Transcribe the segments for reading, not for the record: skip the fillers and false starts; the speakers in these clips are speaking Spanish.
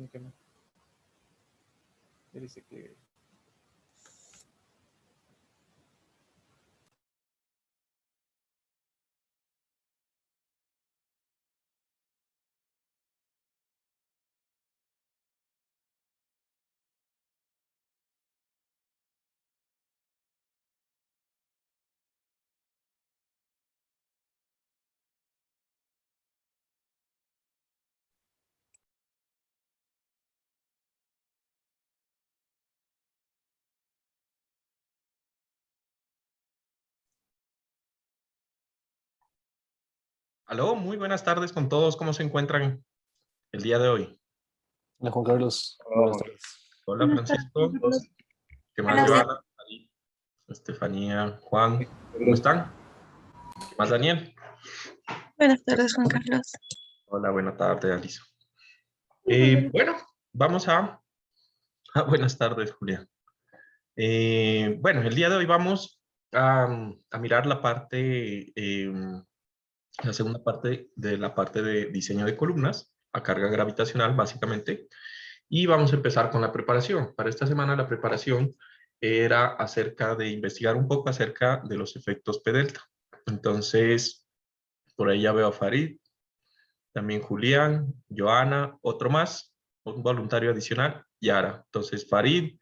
que no. Dice que... Aló, muy buenas tardes con todos. ¿Cómo se encuentran el día de hoy? Hola Juan Carlos, buenas tardes. Hola Francisco. ¿Qué más, Joana? Estefanía, Juan, ¿cómo están? ¿Qué más, Daniel? Buenas tardes, Juan Carlos. Hola, buenas tardes, Aliso. Bueno, vamos buenas tardes, Julián. Bueno, el día de hoy vamos a mirar la parte, la segunda parte de diseño de columnas a carga gravitacional, básicamente. Y vamos a empezar con la preparación. Para esta semana la preparación era acerca de investigar un poco acerca de los efectos P delta. Entonces, por ahí ya veo a Farid, también Julián, Joana, otro más, un voluntario adicional, Yara. Entonces, Farid,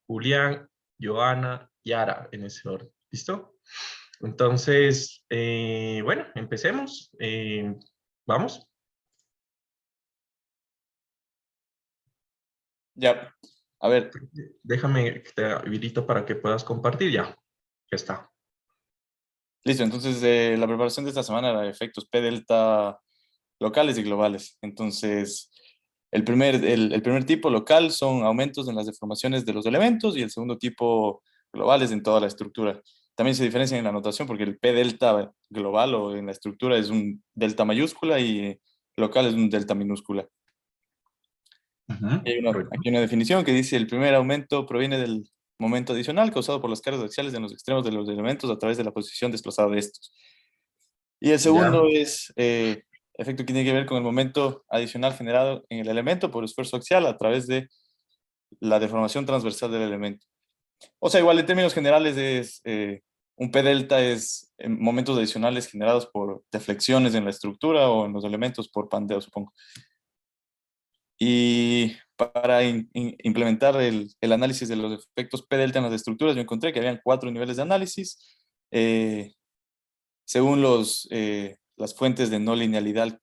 Julián, Joana, Yara, en ese orden. ¿Listo? Entonces, bueno, empecemos. ¿Vamos? Ya, a ver. Déjame que te habilito para que puedas compartir. Ya está. Listo, entonces la preparación de esta semana era efectos P delta locales y globales. Entonces, el primer tipo local son aumentos en las deformaciones de los elementos y el segundo tipo global es en toda la estructura. También se diferencian en la notación porque el P delta global o en la estructura es un delta mayúscula y local es un delta minúscula. Hay aquí una definición que dice: el primer aumento proviene del momento adicional causado por las cargas axiales en los extremos de los elementos a través de la posición desplazada de estos. Y el segundo es efecto que tiene que ver con el momento adicional generado en el elemento por esfuerzo axial a través de la deformación transversal del elemento. O sea, igual en términos generales es un P delta es momentos adicionales generados por deflexiones en la estructura o en los elementos por pandeo, supongo. Y para implementar el análisis de los efectos P delta en las estructuras, yo encontré que habían 4 niveles de análisis según las fuentes de no linealidad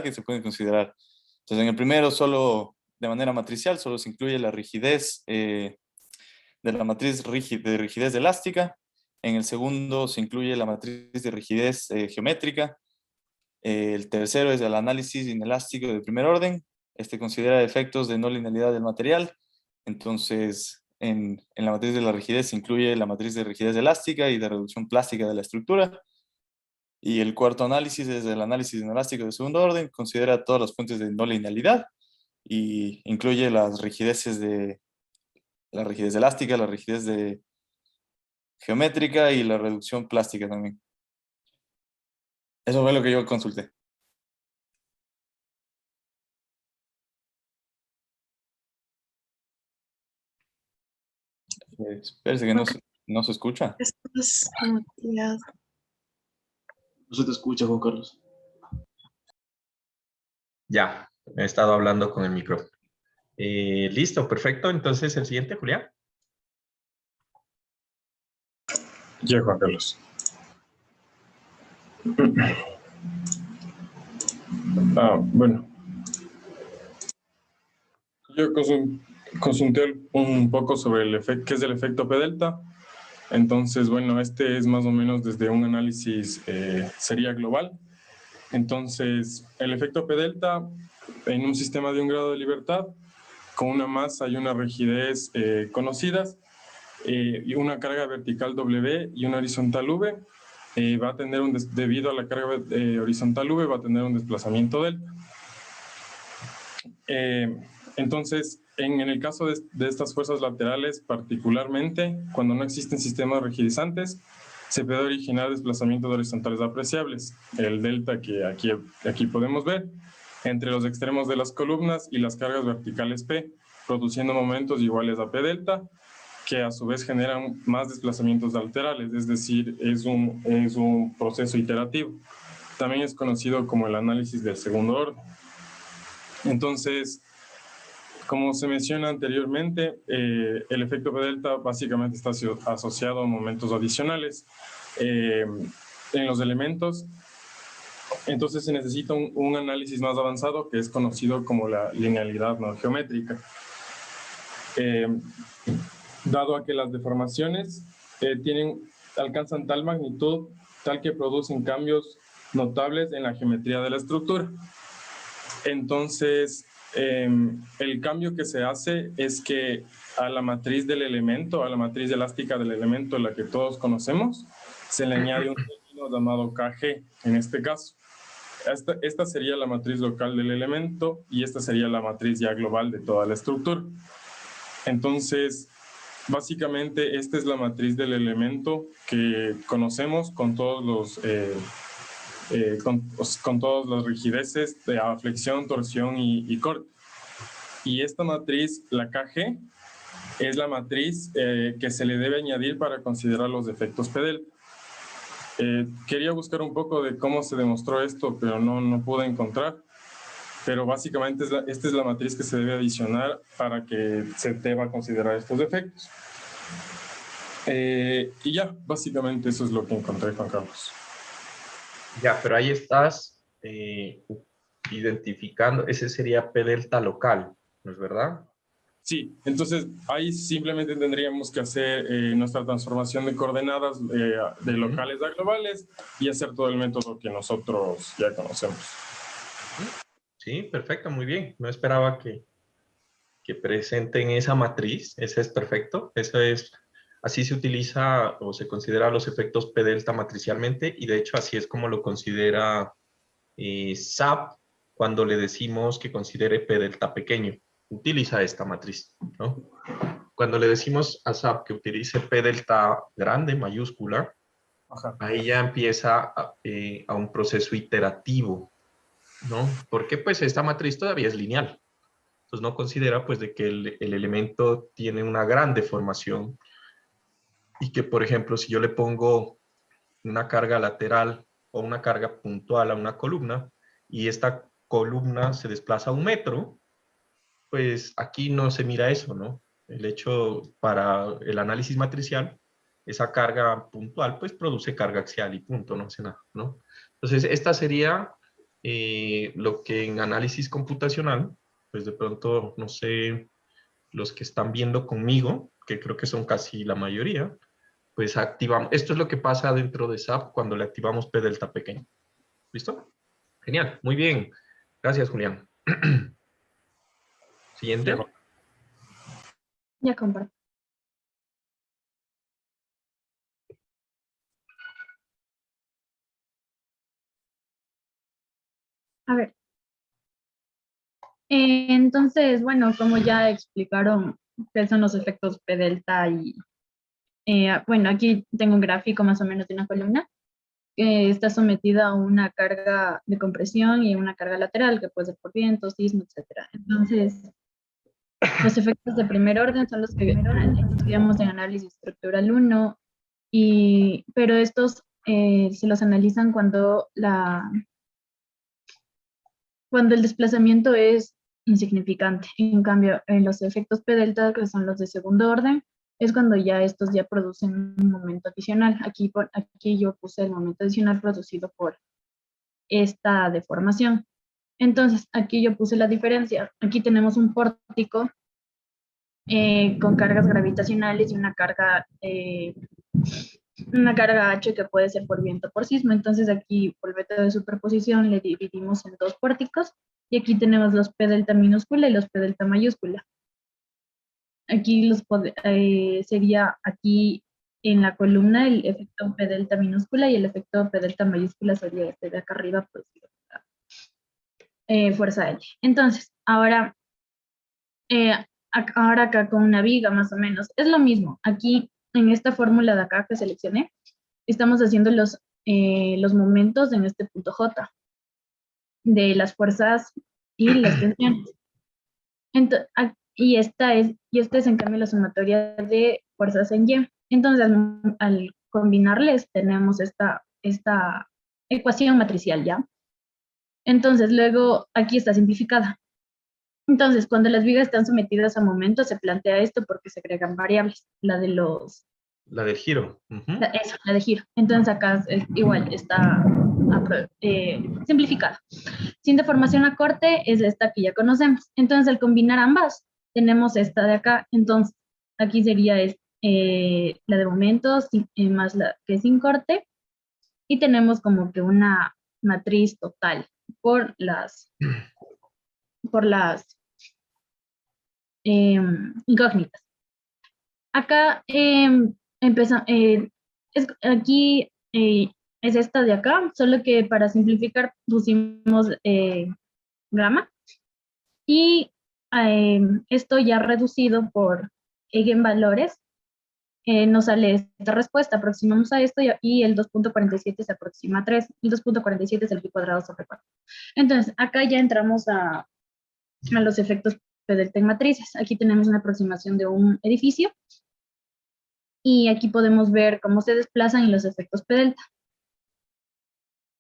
que se pueden considerar. Entonces, en el primero, solo de manera matricial, solo se incluye la rigidez de la matriz de rigidez elástica. En el segundo, se incluye la matriz de rigidez geométrica. El tercero es el análisis inelástico de primer orden. Este considera efectos de no linealidad del material. Entonces, en la matriz de la rigidez se incluye la matriz de rigidez elástica y de reducción plástica de la estructura. Y el cuarto análisis es el análisis inelástico de segundo orden. Considera todas las fuentes de no linealidad y incluye las rigideces de la rigidez elástica, la rigidez geométrica y la reducción plástica también. Eso fue lo que yo consulté. Espérese que no se escucha. Estás muteado. No se te escucha, Juan Carlos. Ya, he estado hablando con el micrófono. Listo, perfecto. Entonces, el siguiente, Julián. Ya, Juan Carlos. Bueno. Yo consulté un poco sobre qué es el efecto P delta. Entonces, bueno, este es más o menos desde un análisis sería global. Entonces, el efecto P delta en un sistema de un grado de libertad, con una masa y una rigidez conocidas, y una carga vertical W y una horizontal V, va a tener debido a la carga horizontal V, va a tener un desplazamiento delta. Entonces, en el caso de estas fuerzas laterales, particularmente, cuando no existen sistemas rigidizantes, se puede originar desplazamientos horizontales apreciables, el delta que aquí podemos ver. entre los extremos de las columnas y las cargas verticales P, produciendo momentos iguales a P delta, que a su vez generan más desplazamientos laterales, es decir, es un proceso iterativo. También es conocido como el análisis del segundo orden. Entonces, como se menciona anteriormente, el efecto P delta básicamente está asociado a momentos adicionales en los elementos. Entonces se necesita un análisis más avanzado que es conocido como la linealidad no geométrica. Dado a que las deformaciones alcanzan tal magnitud, tal que producen cambios notables en la geometría de la estructura. Entonces, el cambio que se hace es que a la matriz del elemento, a la matriz elástica del elemento, la que todos conocemos, se le añade un término llamado KG, en este caso. Esta sería la matriz local del elemento y esta sería la matriz ya global de toda la estructura. Entonces, básicamente, esta es la matriz del elemento que conocemos con todos los... con todas las rigideces de flexión, torsión y corte. Y esta matriz, la KG, es la matriz que se le debe añadir para considerar los defectos P delta. Quería buscar un poco de cómo se demostró esto, pero no pude encontrar. Pero básicamente esta es la matriz que se debe adicionar para que se deba considerar estos defectos. Y ya, básicamente eso es lo que encontré, Juan Carlos. Ya, pero ahí estás identificando, ese sería P delta local, ¿no es verdad? Sí, entonces ahí simplemente tendríamos que hacer nuestra transformación de coordenadas de locales a globales y hacer todo el método que nosotros ya conocemos. Sí, perfecto, muy bien. No esperaba que presenten esa matriz, ese es perfecto. Eso es, así se utiliza o se considera los efectos P delta matricialmente y de hecho así es como lo considera SAP cuando le decimos que considere P delta pequeño. Utiliza esta matriz, ¿no? Cuando le decimos a SAP que utilice P delta grande, mayúscula, Ajá. ahí ya empieza a un proceso iterativo, ¿no? Porque pues esta matriz todavía es lineal. Entonces no considera pues de que el elemento tiene una gran deformación y que, por ejemplo, si yo le pongo una carga lateral o una carga puntual a una columna y esta columna se desplaza 1 metro, pues aquí no se mira eso, ¿no? El hecho para el análisis matricial, esa carga puntual pues produce carga axial y punto, no hace nada, ¿no? Entonces esta sería lo que en análisis computacional, pues de pronto, no sé, los que están viendo conmigo, que creo que son casi la mayoría, pues activamos. Esto es lo que pasa dentro de SAP cuando le activamos P delta pequeño. ¿Listo? Genial, muy bien. Gracias, Julián. Siguiente. Ya comparto. A ver. Entonces, bueno, como ya explicaron qué son los efectos P delta y, bueno, aquí tengo un gráfico más o menos de una columna que está sometida a una carga de compresión y una carga lateral que puede ser por viento, sismo, etc. Entonces, los efectos de primer orden son los que estudiamos en análisis estructural 1, pero estos se los analizan cuando el desplazamiento es insignificante. En cambio, en los efectos P delta, que son los de segundo orden, es cuando ya estos ya producen un momento adicional. Aquí yo puse el momento adicional producido por esta deformación. Entonces, aquí yo puse la diferencia. Aquí tenemos un pórtico con cargas gravitacionales y una carga H que puede ser por viento o por sismo. Entonces aquí por método de superposición le dividimos en 2 pórticos y aquí tenemos los P delta minúscula y los P delta mayúscula. Aquí sería aquí en la columna el efecto P delta minúscula y el efecto P delta mayúscula sería este de acá arriba, pues, fuerza L. Entonces, ahora acá con una viga más o menos, es lo mismo. Aquí en esta fórmula de acá que seleccioné, estamos haciendo los momentos en este punto J de las fuerzas y las tensiones. Y esta es en cambio la sumatoria de fuerzas en Y. Entonces, al combinarles, tenemos esta ecuación matricial, ¿ya? Entonces, luego aquí está simplificada. Entonces, cuando las vigas están sometidas a momentos, se plantea esto porque se agregan variables, la de los... La del giro. Ujú. La de giro. Entonces, acá igual está simplificada. Sin deformación a corte es esta que ya conocemos. Entonces, al combinar ambas, tenemos esta de acá. Entonces, aquí sería la de momentos más la que es sin corte. Y tenemos como que una matriz total por las incógnitas. Acá aquí es esta de acá, solo que para simplificar pusimos gamma. Y esto ya reducido por eigenvalores, nos sale esta respuesta. Aproximamos a esto y el 2.47 se aproxima a 3. El 2.47 es el pi cuadrado sobre 4. Entonces, acá ya entramos a los efectos P delta en matrices. Aquí tenemos una aproximación de un edificio. Y aquí podemos ver cómo se desplazan y los efectos P delta.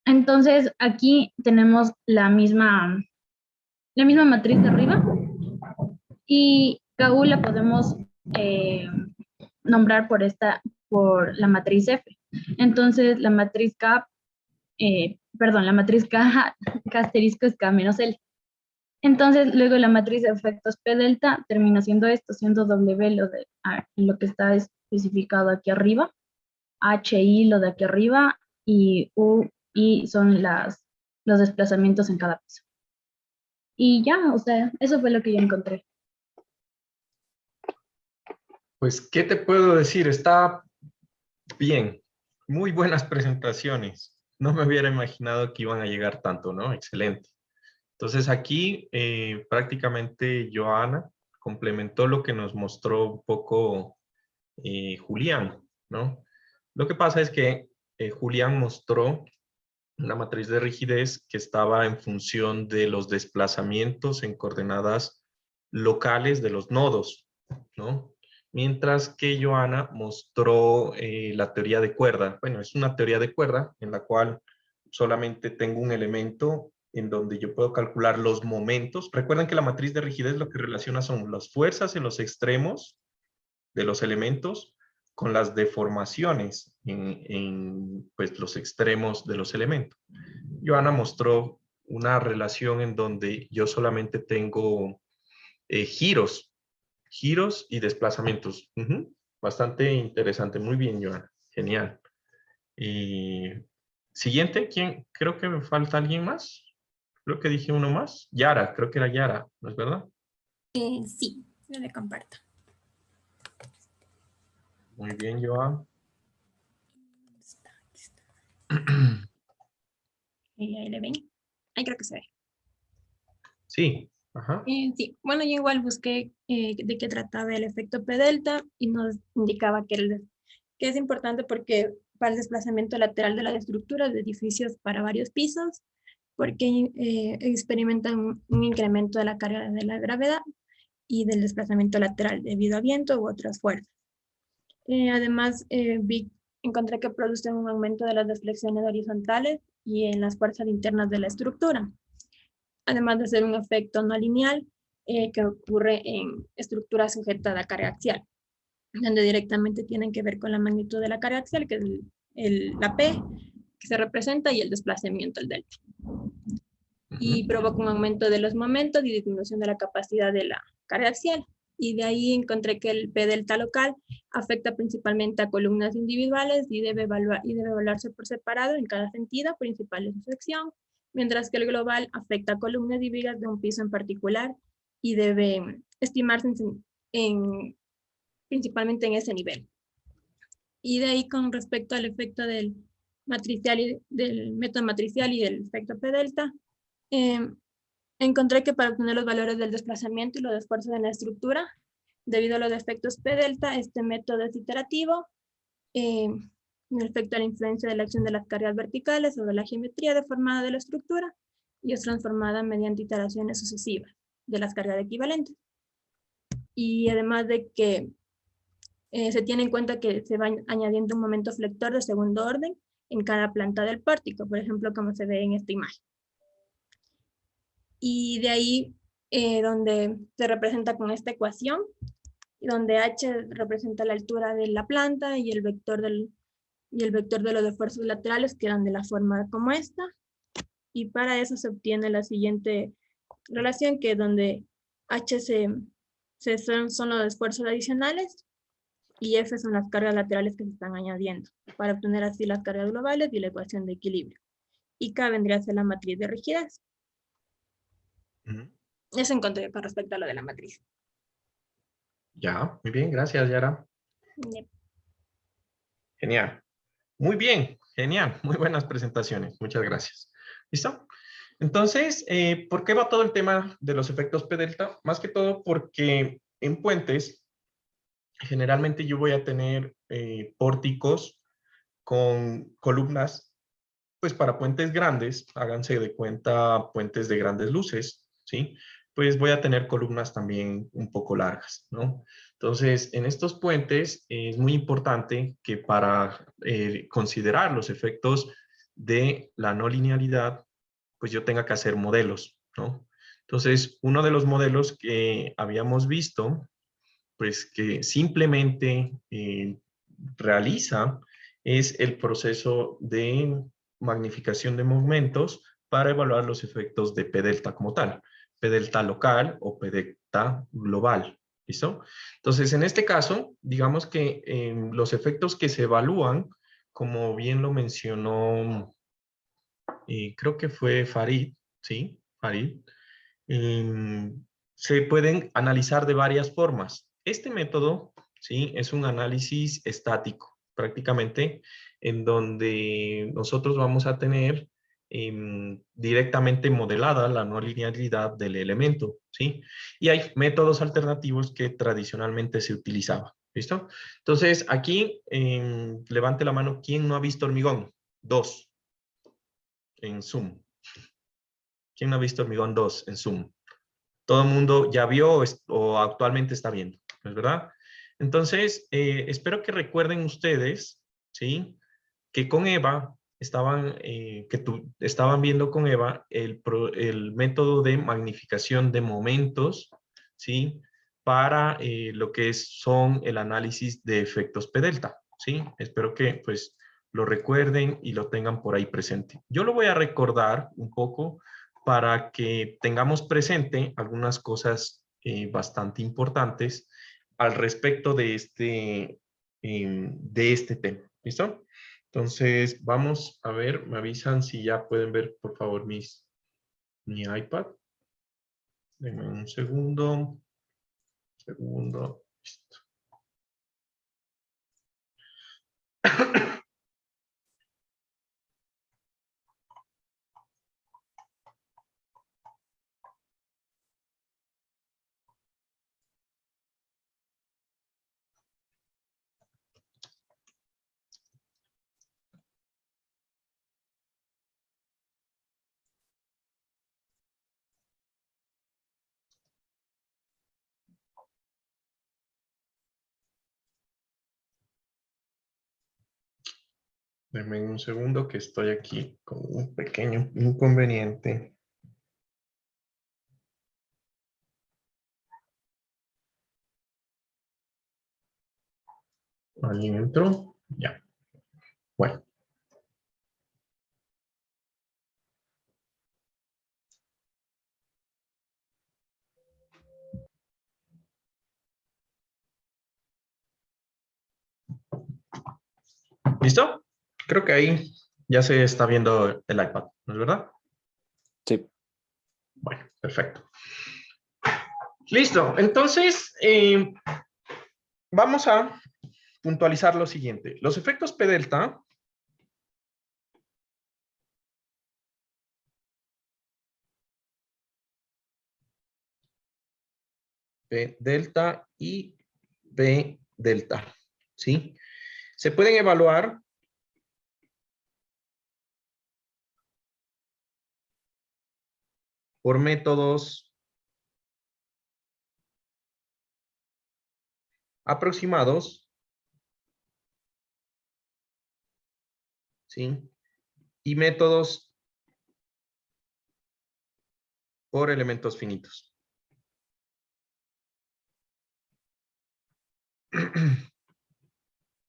Entonces, aquí tenemos la misma matriz de arriba. Y KU la podemos nombrar por la matriz F. Entonces, la matriz K, la matriz K asterisco es K menos L. Entonces, luego la matriz de efectos P delta termina siendo esto, siendo W lo que está especificado aquí arriba, HI lo de aquí arriba, y UI son los desplazamientos en cada piso. Y ya, o sea, eso fue lo que yo encontré. Pues, ¿qué te puedo decir? Está bien. Muy buenas presentaciones. No me hubiera imaginado que iban a llegar tanto, ¿no? Excelente. Entonces aquí prácticamente Joana complementó lo que nos mostró un poco Julián, ¿no? Lo que pasa es que Julián mostró una matriz de rigidez que estaba en función de los desplazamientos en coordenadas locales de los nodos, ¿no? Mientras que Joana mostró la teoría de cuerda. Bueno, es una teoría de cuerda en la cual solamente tengo un elemento en donde yo puedo calcular los momentos. Recuerden que la matriz de rigidez lo que relaciona son las fuerzas en los extremos de los elementos con las deformaciones en pues, los extremos de los elementos. Joana mostró una relación en donde yo solamente tengo giros y desplazamientos. Bastante interesante. Muy bien, Joana. Genial. Siguiente, ¿quién? Creo que me falta alguien más. Creo que dije uno más. Yara, creo que era Yara, ¿no es verdad? Sí, yo le comparto. Muy bien, Joan. Ahí le ven. Ahí creo que se ve. Sí, ajá. Sí, bueno, yo igual busqué de qué trataba el efecto P delta y nos indicaba que es importante porque para el desplazamiento lateral de las estructuras de edificios para varios pisos, porque experimentan un incremento de la carga de la gravedad y del desplazamiento lateral debido a viento u otras fuerzas. Además, encontré que producen un aumento de las deflexiones horizontales y en las fuerzas internas de la estructura, además de ser un efecto no lineal que ocurre en estructuras sujetas a carga axial, donde directamente tienen que ver con la magnitud de la carga axial, que es la P, que se representa, y el desplazamiento, el delta. Y provoca un aumento de los momentos y disminución de la capacidad de la carga axial. Y de ahí encontré que el P delta local afecta principalmente a columnas individuales y debe evaluarse por separado en cada sentido principal de su sección, mientras que el global afecta a columnas y vigas de un piso en particular y debe estimarse principalmente en ese nivel. Y de ahí, con respecto al efecto del método matricial y del efecto P delta, encontré que para obtener los valores del desplazamiento y los esfuerzos en la estructura, debido a los efectos P delta, este método es iterativo, respecto a la influencia de la acción de las cargas verticales sobre la geometría deformada de la estructura, y es transformada mediante iteraciones sucesivas de las cargas equivalentes. Y además de que se tiene en cuenta que se va añadiendo un momento flector de segundo orden en cada planta del pórtico, por ejemplo, como se ve en esta imagen. Y de ahí donde se representa con esta ecuación, donde h representa la altura de la planta y el vector de los esfuerzos laterales quedan de la forma como esta. Y para eso se obtiene la siguiente relación, que es donde h son los esfuerzos adicionales y F son las cargas laterales que se están añadiendo, para obtener así las cargas globales y la ecuación de equilibrio. Y K vendría a ser la matriz de rigidez. Eso en cuanto con respecto a lo de la matriz. Ya, muy bien, gracias, Yara. Yep. Genial. Muy bien, genial. Muy buenas presentaciones. Muchas gracias. ¿Listo? Entonces, ¿por qué va todo el tema de los efectos P delta? Más que todo porque en puentes, generalmente yo voy a tener pórticos con columnas, pues para puentes grandes, háganse de cuenta puentes de grandes luces, ¿sí? Pues voy a tener columnas también un poco largas, ¿no? Entonces, en estos puentes es muy importante que para considerar los efectos de la no linealidad, pues yo tenga que hacer modelos, ¿no? Entonces, uno de los modelos que habíamos visto, pues que simplemente realiza es el proceso de magnificación de momentos para evaluar los efectos de P delta como tal, P delta local o P delta global. ¿Listo? Entonces, en este caso, digamos que los efectos que se evalúan, como bien lo mencionó, creo que fue Farid, ¿sí? Farid, se pueden analizar de varias formas. Este método, ¿sí? Es un análisis estático, prácticamente, en donde nosotros vamos a tener directamente modelada la no linealidad del elemento, ¿sí? Y hay métodos alternativos que tradicionalmente se utilizaban, ¿listo? Entonces, aquí, levante la mano, ¿quién no ha visto hormigón? 2 en Zoom. ¿Quién no ha visto hormigón 2 en Zoom? Todo el mundo ya vio o actualmente está viendo, ¿no es verdad? Entonces, espero que recuerden ustedes, ¿sí? Que con Eva estaban viendo con Eva el método de magnificación de momentos, ¿sí? Para lo que son el análisis de efectos P delta, ¿sí? Espero que pues lo recuerden y lo tengan por ahí presente. Yo lo voy a recordar un poco para que tengamos presente algunas cosas bastante importantes al respecto de este tema. ¿Listo? Entonces, vamos a ver, me avisan si ya pueden ver, por favor, mi iPad. Denme un segundo. Listo. Denme un segundo que estoy aquí con un pequeño inconveniente. ¿Alguien entró? Ya. Bueno. ¿Listo? Creo que ahí ya se está viendo el iPad, ¿no es verdad? Sí. Bueno, perfecto. Listo. Entonces, vamos a puntualizar lo siguiente. Los efectos P delta y P delta, ¿sí? Se pueden evaluar por métodos aproximados, ¿sí? Y métodos por elementos finitos.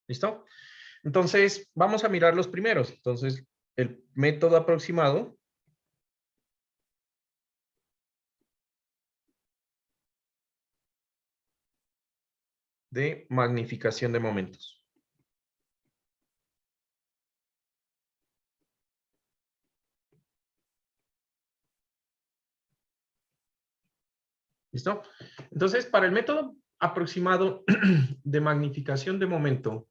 ¿Listo? Entonces, vamos a mirar los primeros. Entonces, el método aproximado de magnificación de momentos. ¿Listo? Entonces, para el método aproximado de magnificación de momento,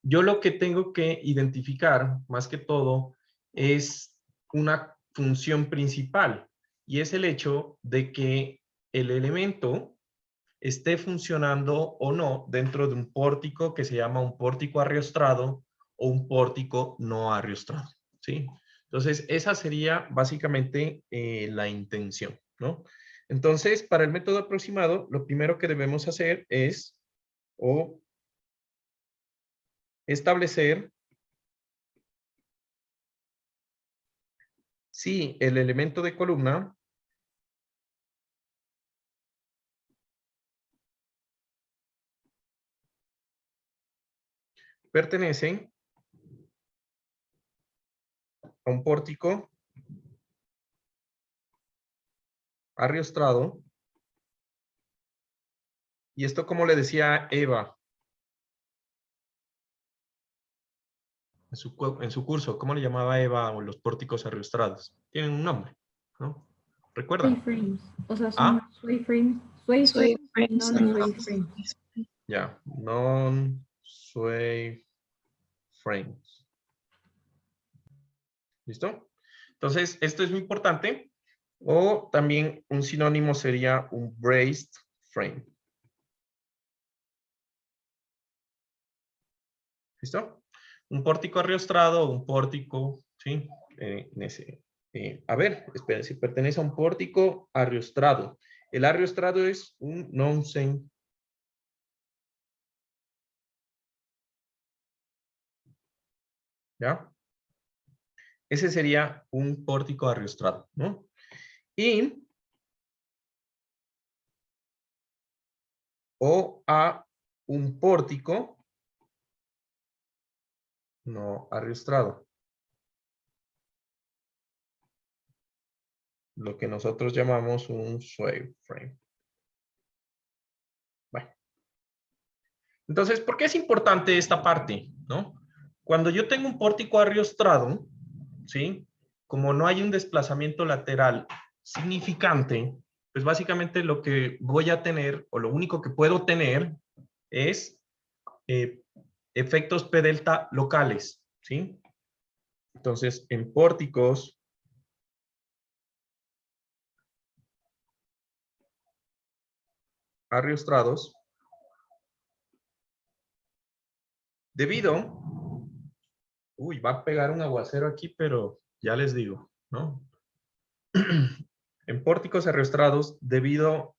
yo lo que tengo que identificar, más que todo, es una función principal, y es el hecho de que el elemento esté funcionando o no dentro de un pórtico que se llama un pórtico arriostrado o un pórtico no arriostrado, ¿sí? Entonces, esa sería básicamente la intención, ¿no? Entonces, para el método aproximado, lo primero que debemos hacer es establecer si el elemento de columna pertenece a un pórtico arriostrado. Y esto, como le decía Eva en su curso, ¿cómo le llamaba Eva a los pórticos arriostrados? Tienen un nombre, ¿no? Sway ¿Recuerdan? frames. O sea, son Ah, sway frames. Sway Sway frames, frames and non-sway frames. non-sway. ya, non-sway frames. ¿Listo? Entonces, esto es muy importante. O también un sinónimo sería un braced frame. ¿Listo? Un pórtico arriostrado, un pórtico, ¿sí? A ver, espera, si pertenece a un pórtico arriostrado. El arriostrado es un non-sway. ¿Ya? Ese sería un pórtico arriostrado, ¿no? Y o a un pórtico no arriostrado. Lo que nosotros llamamos un sway frame. Bueno. Entonces, ¿por qué es importante esta parte? ¿No? Cuando yo tengo un pórtico arriostrado, ¿sí? Como no hay un desplazamiento lateral significante, pues básicamente lo que voy a tener, o lo único que puedo tener, es efectos P delta locales, ¿sí? Entonces, en pórticos arriostrados, debido, va a pegar un aguacero aquí, pero ya les digo, ¿no? En pórticos arriostrados, debido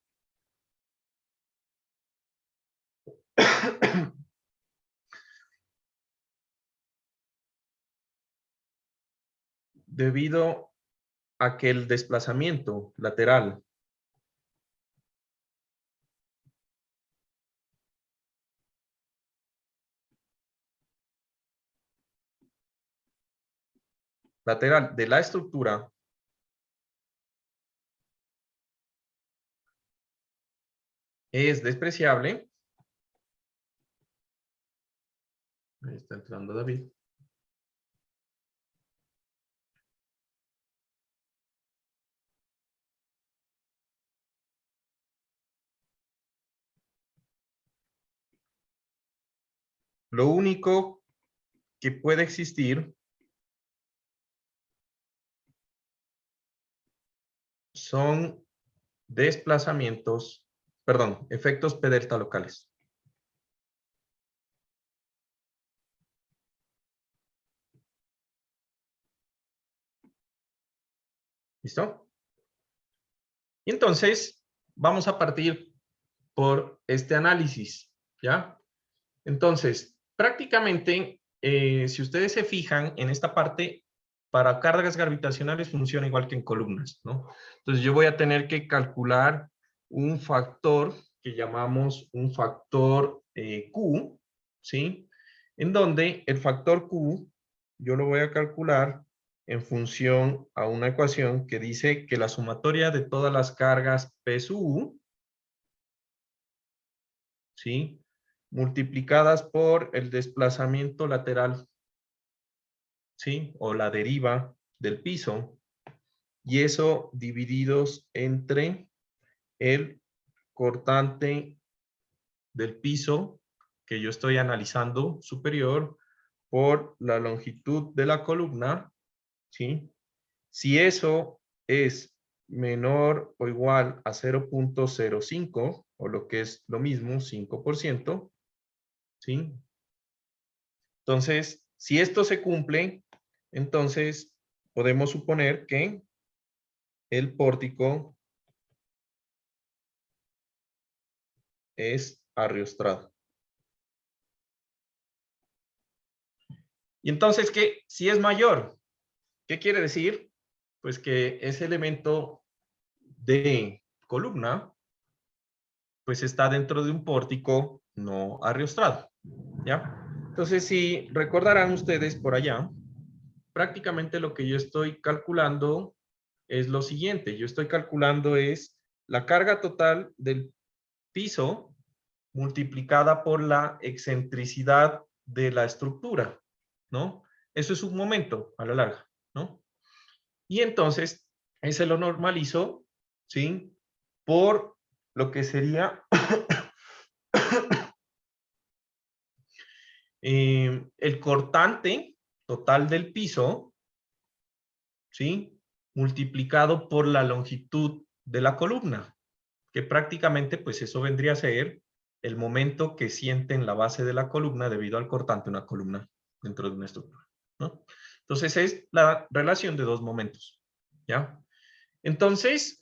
debido a que el desplazamiento lateral de la estructura es despreciable. Ahí está entrando David. Lo único que puede existir son desplazamientos, perdón, efectos P delta locales. ¿Listo? Y entonces, vamos a partir por este análisis, ¿ya? Entonces, prácticamente, si ustedes se fijan en esta parte, para cargas gravitacionales funciona igual que en columnas, ¿no? Entonces, yo voy a tener que calcular un factor que llamamos un factor Q, ¿sí? En donde el factor Q yo lo voy a calcular en función a una ecuación que dice que la sumatoria de todas las cargas P sub U, ¿sí?, multiplicadas por el desplazamiento lateral, ¿sí?, o la deriva del piso, y eso divididos entre el cortante del piso que yo estoy analizando superior por la longitud de la columna, ¿sí? Si eso es menor o igual a 0.05, o lo que es lo mismo, 5%, ¿sí? Entonces, si esto se cumple, entonces podemos suponer que el pórtico es arriostrado. Y entonces, ¿qué? Si es mayor, ¿qué quiere decir? Pues que ese elemento de columna, pues está dentro de un pórtico no arriostrado, ¿ya? Entonces, si recordarán ustedes por allá, prácticamente lo que yo estoy calculando es lo siguiente. Yo estoy calculando es la carga total del piso multiplicada por la excentricidad de la estructura, ¿no? Eso es un momento a la larga, ¿no? Y entonces, ese lo normalizo, ¿sí?, por lo que sería el cortante total del piso, ¿sí?, multiplicado por la longitud de la columna, que prácticamente, pues eso vendría a ser el momento que siente en la base de la columna debido al cortante una columna dentro de una estructura, ¿no? Entonces, es la relación de dos momentos, ¿ya? Entonces,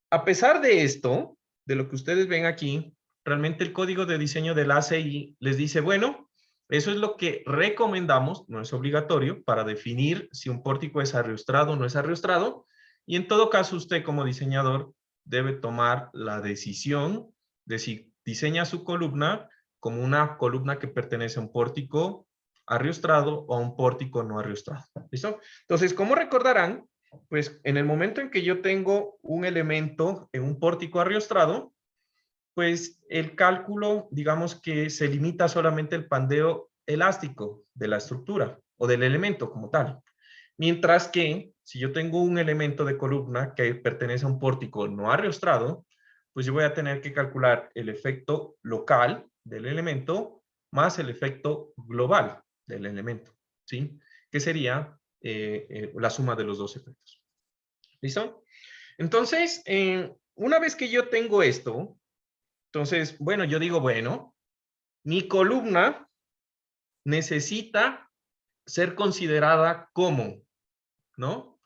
a pesar de esto, de lo que ustedes ven aquí, realmente el código de diseño del ACI les dice, bueno, eso es lo que recomendamos, no es obligatorio, para definir si un pórtico es arriostrado o no es arriostrado, y en todo caso usted como diseñador debe tomar la decisión de si diseña su columna como una columna que pertenece a un pórtico arriostrado o a un pórtico no arriostrado. ¿Listo? Entonces, como recordarán, pues en el momento en que yo tengo un elemento en un pórtico arriostrado, pues el cálculo, digamos que se limita solamente al pandeo elástico de la estructura o del elemento como tal. Mientras que si yo tengo un elemento de columna que pertenece a un pórtico no arriostrado, pues yo voy a tener que calcular el efecto local del elemento más el efecto global del elemento, ¿sí? Que sería la suma de los dos efectos. ¿Listo? Entonces, una vez que yo tengo esto, entonces, bueno, yo digo, bueno, mi columna necesita ser considerada como, ¿no?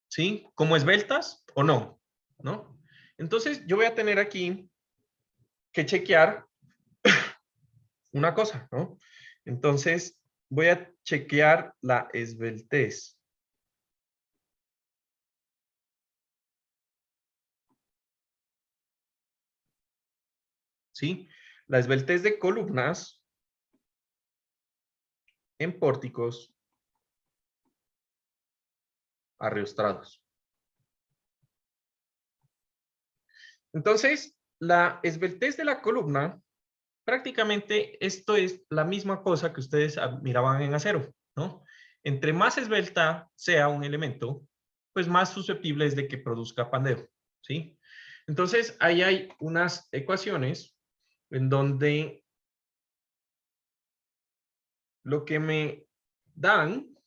¿Sí? ¿Como esbeltas o no? ¿No? Entonces, yo voy a tener aquí que chequear una cosa, ¿no? Entonces, voy a chequear la esbeltez. ¿Sí? La esbeltez de columnas en pórticos arriostrados. Entonces, la esbeltez de la columna, prácticamente esto es la misma cosa que ustedes miraban en acero, ¿no? Entre más esbelta sea un elemento, pues más susceptible es de que produzca pandeo, ¿sí? Entonces, ahí hay unas ecuaciones en donde lo que me dan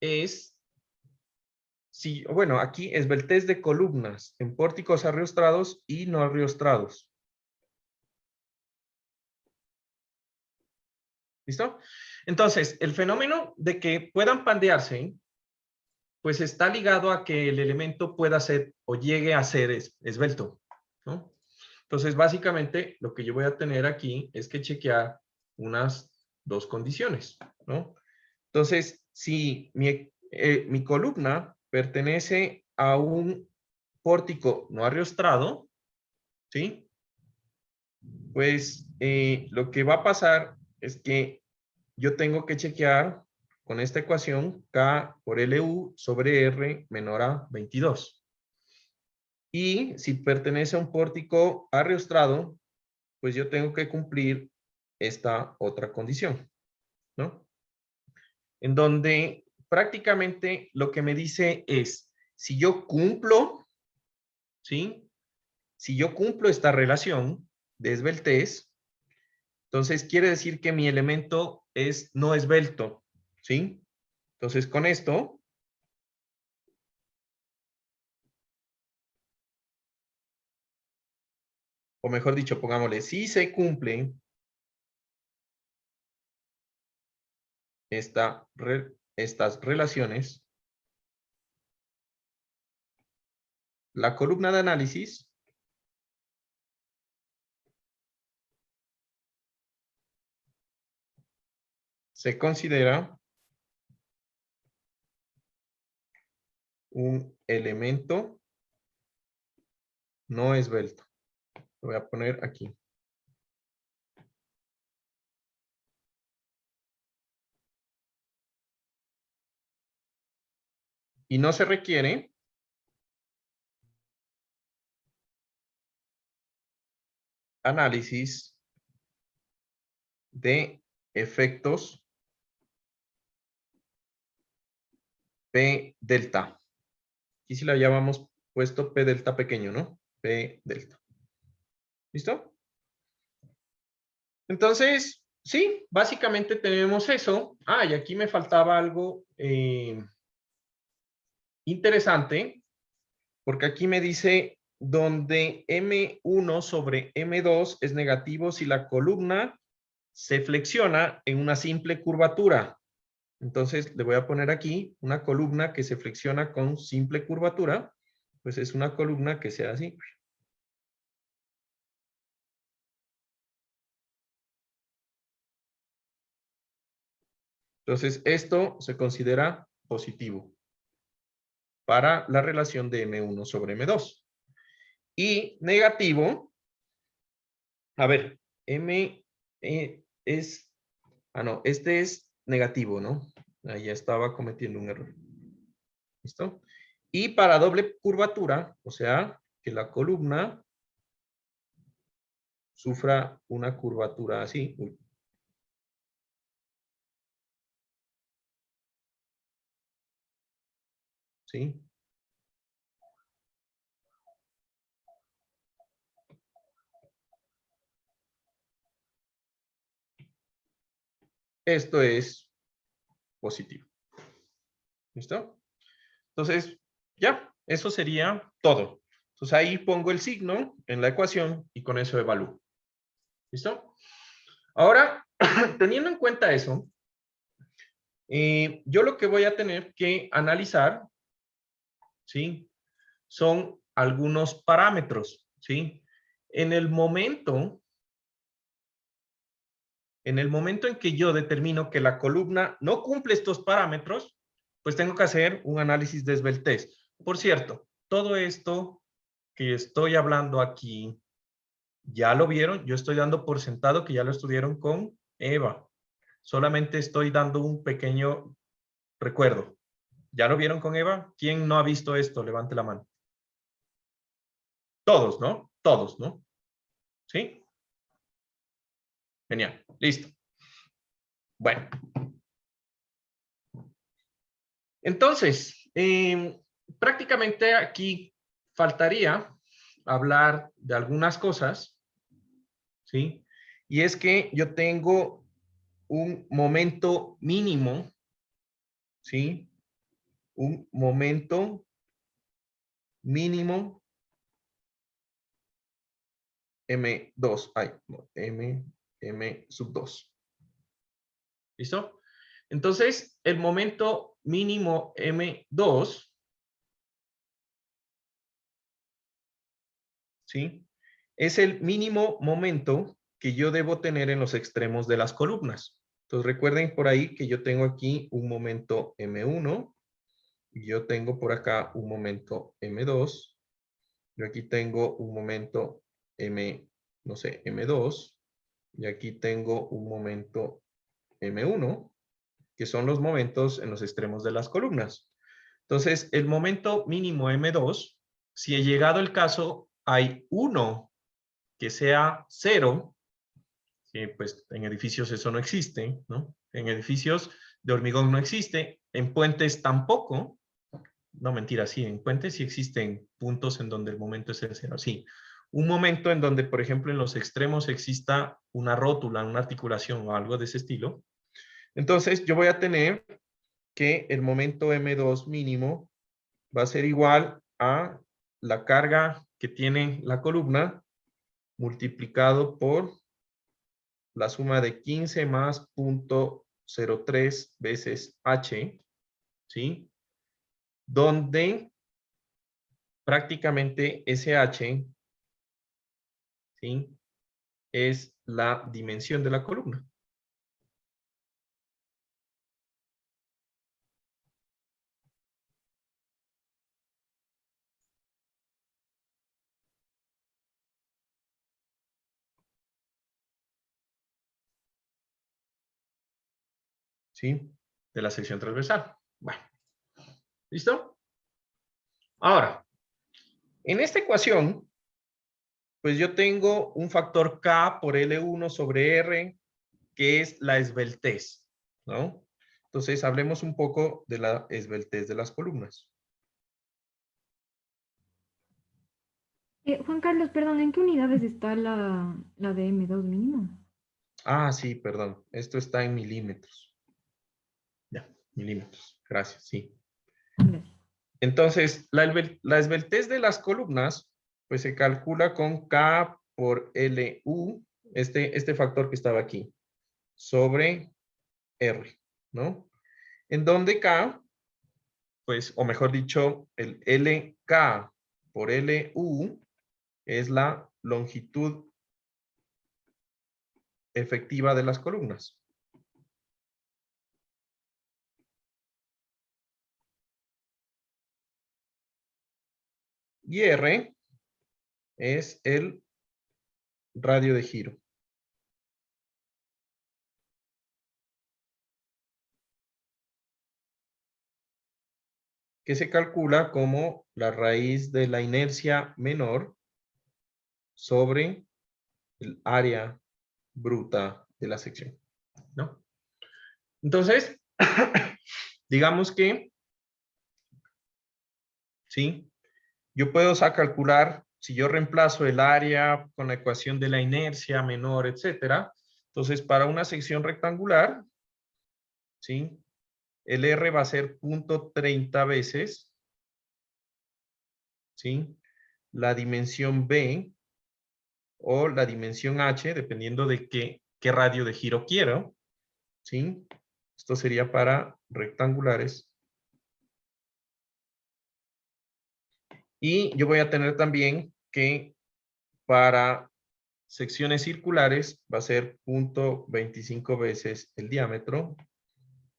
es, si, bueno, aquí esbeltez de columnas en pórticos arriostrados y no arriostrados. ¿Listo? Entonces, el fenómeno de que puedan pandearse, pues está ligado a que el elemento pueda ser o llegue a ser esbelto, ¿no? Entonces, básicamente, lo que yo voy a tener aquí es que chequear unas dos condiciones, ¿no? Entonces, si mi columna pertenece a un pórtico no ariostrado, ¿sí? Pues lo que va a pasar es que yo tengo que chequear con esta ecuación K por LU sobre R menor a 22. Y si pertenece a un pórtico ariostrado, pues yo tengo que cumplir esta otra condición, ¿no? En donde prácticamente lo que me dice es, si yo cumplo, ¿sí? Si yo cumplo esta relación de esbeltez, entonces quiere decir que mi elemento es no esbelto, ¿sí? Entonces con esto, o mejor dicho, pongámosle, si se cumple estas relaciones, la columna de análisis se considera un elemento no esbelto. Lo voy a poner aquí. Y no se requiere análisis de efectos P delta. Aquí sí la llamamos puesto P delta pequeño, ¿no? P delta. ¿Listo? Entonces, sí, básicamente tenemos eso. Ah, y aquí me faltaba algo interesante, porque aquí me dice donde M1 sobre M2 es negativo si la columna se flexiona en una simple curvatura. Entonces, le voy a poner aquí una columna que se flexiona con simple curvatura. Pues es una columna que sea así. Entonces, esto se considera positivo para la relación de M1 sobre M2. Y negativo, a ver, M es, no, este es negativo, ¿no? Ahí ya estaba cometiendo un error. ¿Listo? Y para doble curvatura, o sea, que la columna sufra una curvatura así. Uy. ¿Sí? Esto es positivo. ¿Listo? Entonces, ya, eso sería todo. Entonces ahí pongo el signo en la ecuación y con eso evalúo. ¿Listo? Ahora, teniendo en cuenta eso, yo lo que voy a tener que analizar, ¿sí? Son algunos parámetros, ¿sí? En el momento en que yo determino que la columna no cumple estos parámetros, pues tengo que hacer un análisis de esbeltez. Por cierto, todo esto que estoy hablando aquí, ya lo vieron, yo estoy dando por sentado que ya lo estudiaron con Eva. Solamente estoy dando un pequeño recuerdo. ¿Ya lo vieron con Eva? ¿Quién no ha visto esto? Levante la mano. Todos, ¿no? Todos, ¿no? ¿Sí? Genial. Listo. Bueno. Entonces, prácticamente aquí faltaría hablar de algunas cosas, ¿sí? Y es que yo tengo un momento mínimo, ¿sí? Un momento mínimo M2, M sub 2. ¿Listo? Entonces, el momento mínimo M2, ¿sí? Es el mínimo momento que yo debo tener en los extremos de las columnas. Entonces, recuerden por ahí que yo tengo aquí un momento M1, y yo tengo por acá un momento M2, yo aquí tengo un momento no sé, M2, y aquí tengo un momento M1, que son los momentos en los extremos de las columnas. Entonces, el momento mínimo M2, si he llegado el caso, hay uno que sea 0, que pues en edificios eso no existe, ¿no? En edificios de hormigón no existe, en puentes tampoco. No, mentira, sí, en puentes sí existen puntos en donde el momento es el 0, sí. Un momento en donde, por ejemplo, en los extremos exista una rótula, una articulación o algo de ese estilo. Entonces, yo voy a tener que el momento M2 mínimo va a ser igual a la carga que tiene la columna multiplicado por la suma de 15 más 0.03 veces H, ¿sí? Donde prácticamente ese H, ¿sí? Es la dimensión de la columna. ¿Sí? De la sección transversal. Bueno, ¿listo? Ahora, en esta ecuación, pues yo tengo un factor K por L1 sobre R, que es la esbeltez, ¿no? Entonces, hablemos un poco de la esbeltez de las columnas. Juan Carlos, perdón, ¿en qué unidades está la de M2 mínimo? Ah, sí, perdón. Esto está en milímetros. Ya, milímetros. Gracias, sí. Gracias. Entonces, la esbeltez de las columnas, pues se calcula con K por LU, este factor que estaba aquí, sobre R, ¿no? En donde K, pues, o mejor dicho, el LK por LU es la longitud efectiva de las columnas. Y R es el radio de giro. Que se calcula como la raíz de la inercia menor sobre el área bruta de la sección, ¿no? Entonces, digamos que, ¿sí? Yo puedo calcular, si yo reemplazo el área con la ecuación de la inercia menor, etcétera, entonces para una sección rectangular, ¿sí? El R va a ser 0.30 veces, ¿sí? La dimensión B o la dimensión H, dependiendo de qué radio de giro quiero, ¿sí? Esto sería para rectangulares. Y yo voy a tener también que para secciones circulares va a ser 0.25 veces el diámetro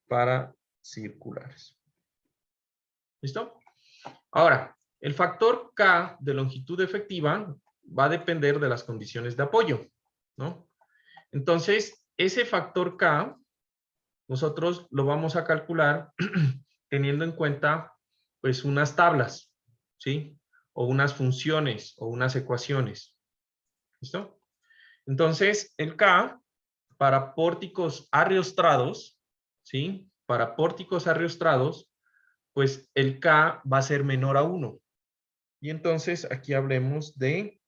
para circulares. ¿Listo? Ahora, el factor K de longitud efectiva va a depender de las condiciones de apoyo, ¿no? Entonces, ese factor K, nosotros lo vamos a calcular teniendo en cuenta, pues, unas tablas, ¿sí? O unas funciones o unas ecuaciones. ¿Listo? Entonces, el K, para pórticos arriostrados, ¿sí? Para pórticos arriostrados, pues el K va a ser menor a 1. Y entonces, aquí hablemos de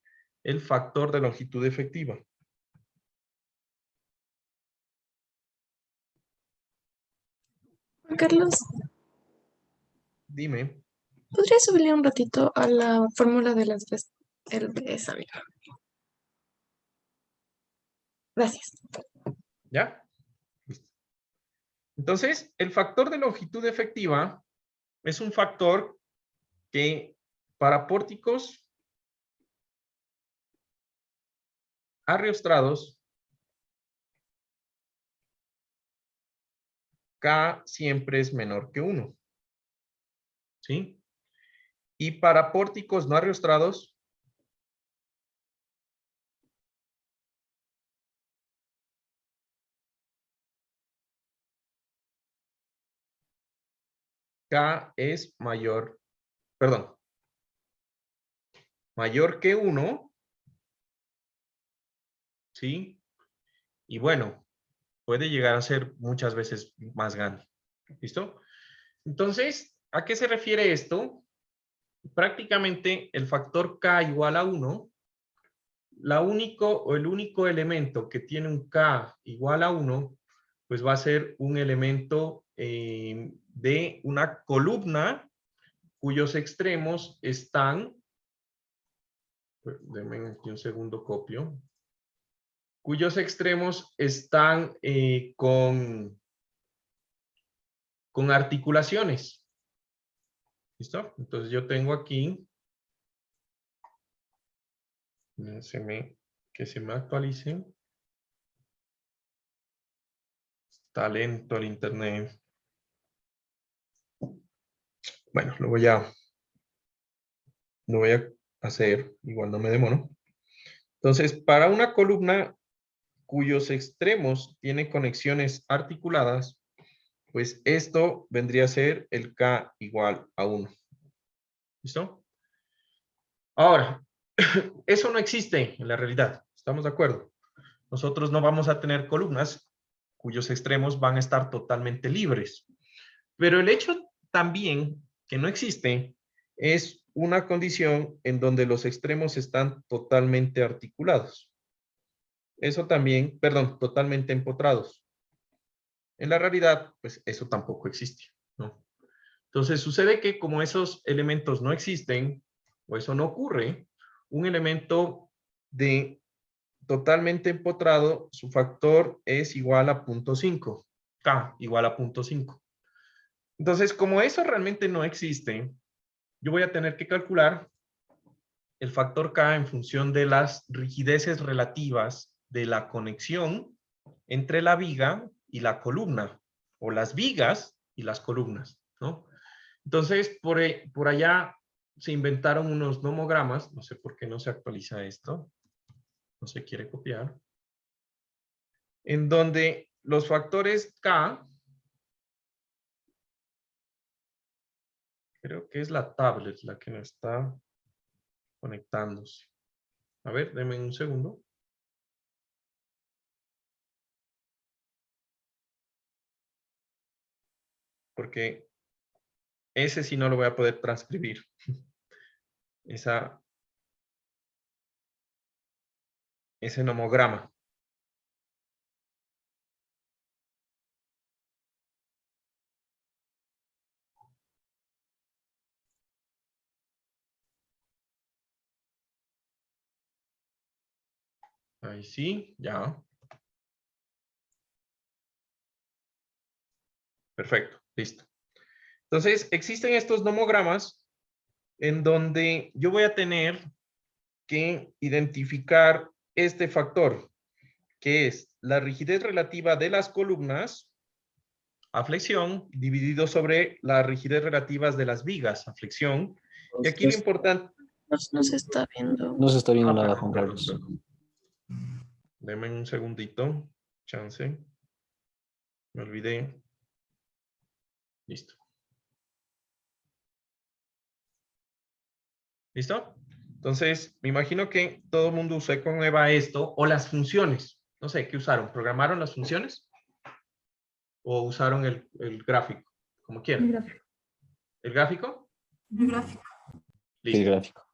el factor de longitud efectiva. Juan Carlos, Dime. ¿podría subirle un ratito a la fórmula de las LBS, amigo? Gracias. ¿Ya? Listo. Entonces, el factor de longitud efectiva es un factor que para pórticos arriostrados, K siempre es menor que 1. ¿Sí? Y para pórticos no arriostrados, K es mayor, perdón, mayor que 1, ¿sí? Y bueno, puede llegar a ser muchas veces más grande. ¿Listo? Entonces, ¿a qué se refiere esto? Prácticamente el factor K igual a 1, el único elemento que tiene un K igual a 1, pues va a ser un elemento de una columna cuyos extremos están, denme aquí un segundo, copio, cuyos extremos están con articulaciones. ¿Listo? Entonces yo tengo aquí, que se me actualice. Está lento el internet. Bueno, lo voy a hacer, igual no me demoro. Entonces, para una columna cuyos extremos tienen conexiones articuladas, pues esto vendría a ser el K igual a 1. ¿Listo? Ahora, eso no existe en la realidad. ¿Estamos de acuerdo? Nosotros no vamos a tener columnas cuyos extremos van a estar totalmente libres. Pero el hecho también que no existe es una condición en donde los extremos están totalmente articulados. Eso también, perdón, totalmente empotrados. En la realidad, pues eso tampoco existe, ¿no? Entonces sucede que como esos elementos no existen, o eso no ocurre, un elemento de totalmente empotrado, su factor es igual a 0.5. K igual a 0.5. Entonces, como eso realmente no existe, yo voy a tener que calcular el factor K en función de las rigideces relativas de la conexión entre la viga y la columna, o las vigas y las columnas, ¿no? Entonces, por allá se inventaron unos nomogramas, no sé por qué no se actualiza esto, no se quiere copiar, en donde los factores K, creo que es la tablet la que no está conectándose. A ver, denme un segundo. Porque ese sí no lo voy a poder transcribir. Ese nomograma. Ahí sí, ya. Perfecto, listo. Entonces, existen estos nomogramas en donde yo voy a tener que identificar este factor, que es la rigidez relativa de las columnas a flexión dividido sobre las rigidez relativas de las vigas a flexión. Y aquí lo importante... No se está viendo. No se está viendo nada, perdón, Juan Carlos. perdón. Denme un segundito, chance. Me olvidé. Listo. ¿Listo? Entonces, me imagino que todo el mundo usó con EVA esto, o las funciones. No sé, ¿qué usaron? ¿Programaron las funciones? ¿O usaron el gráfico? Como quieran. El gráfico. ¿El gráfico? El gráfico. Listo. El gráfico.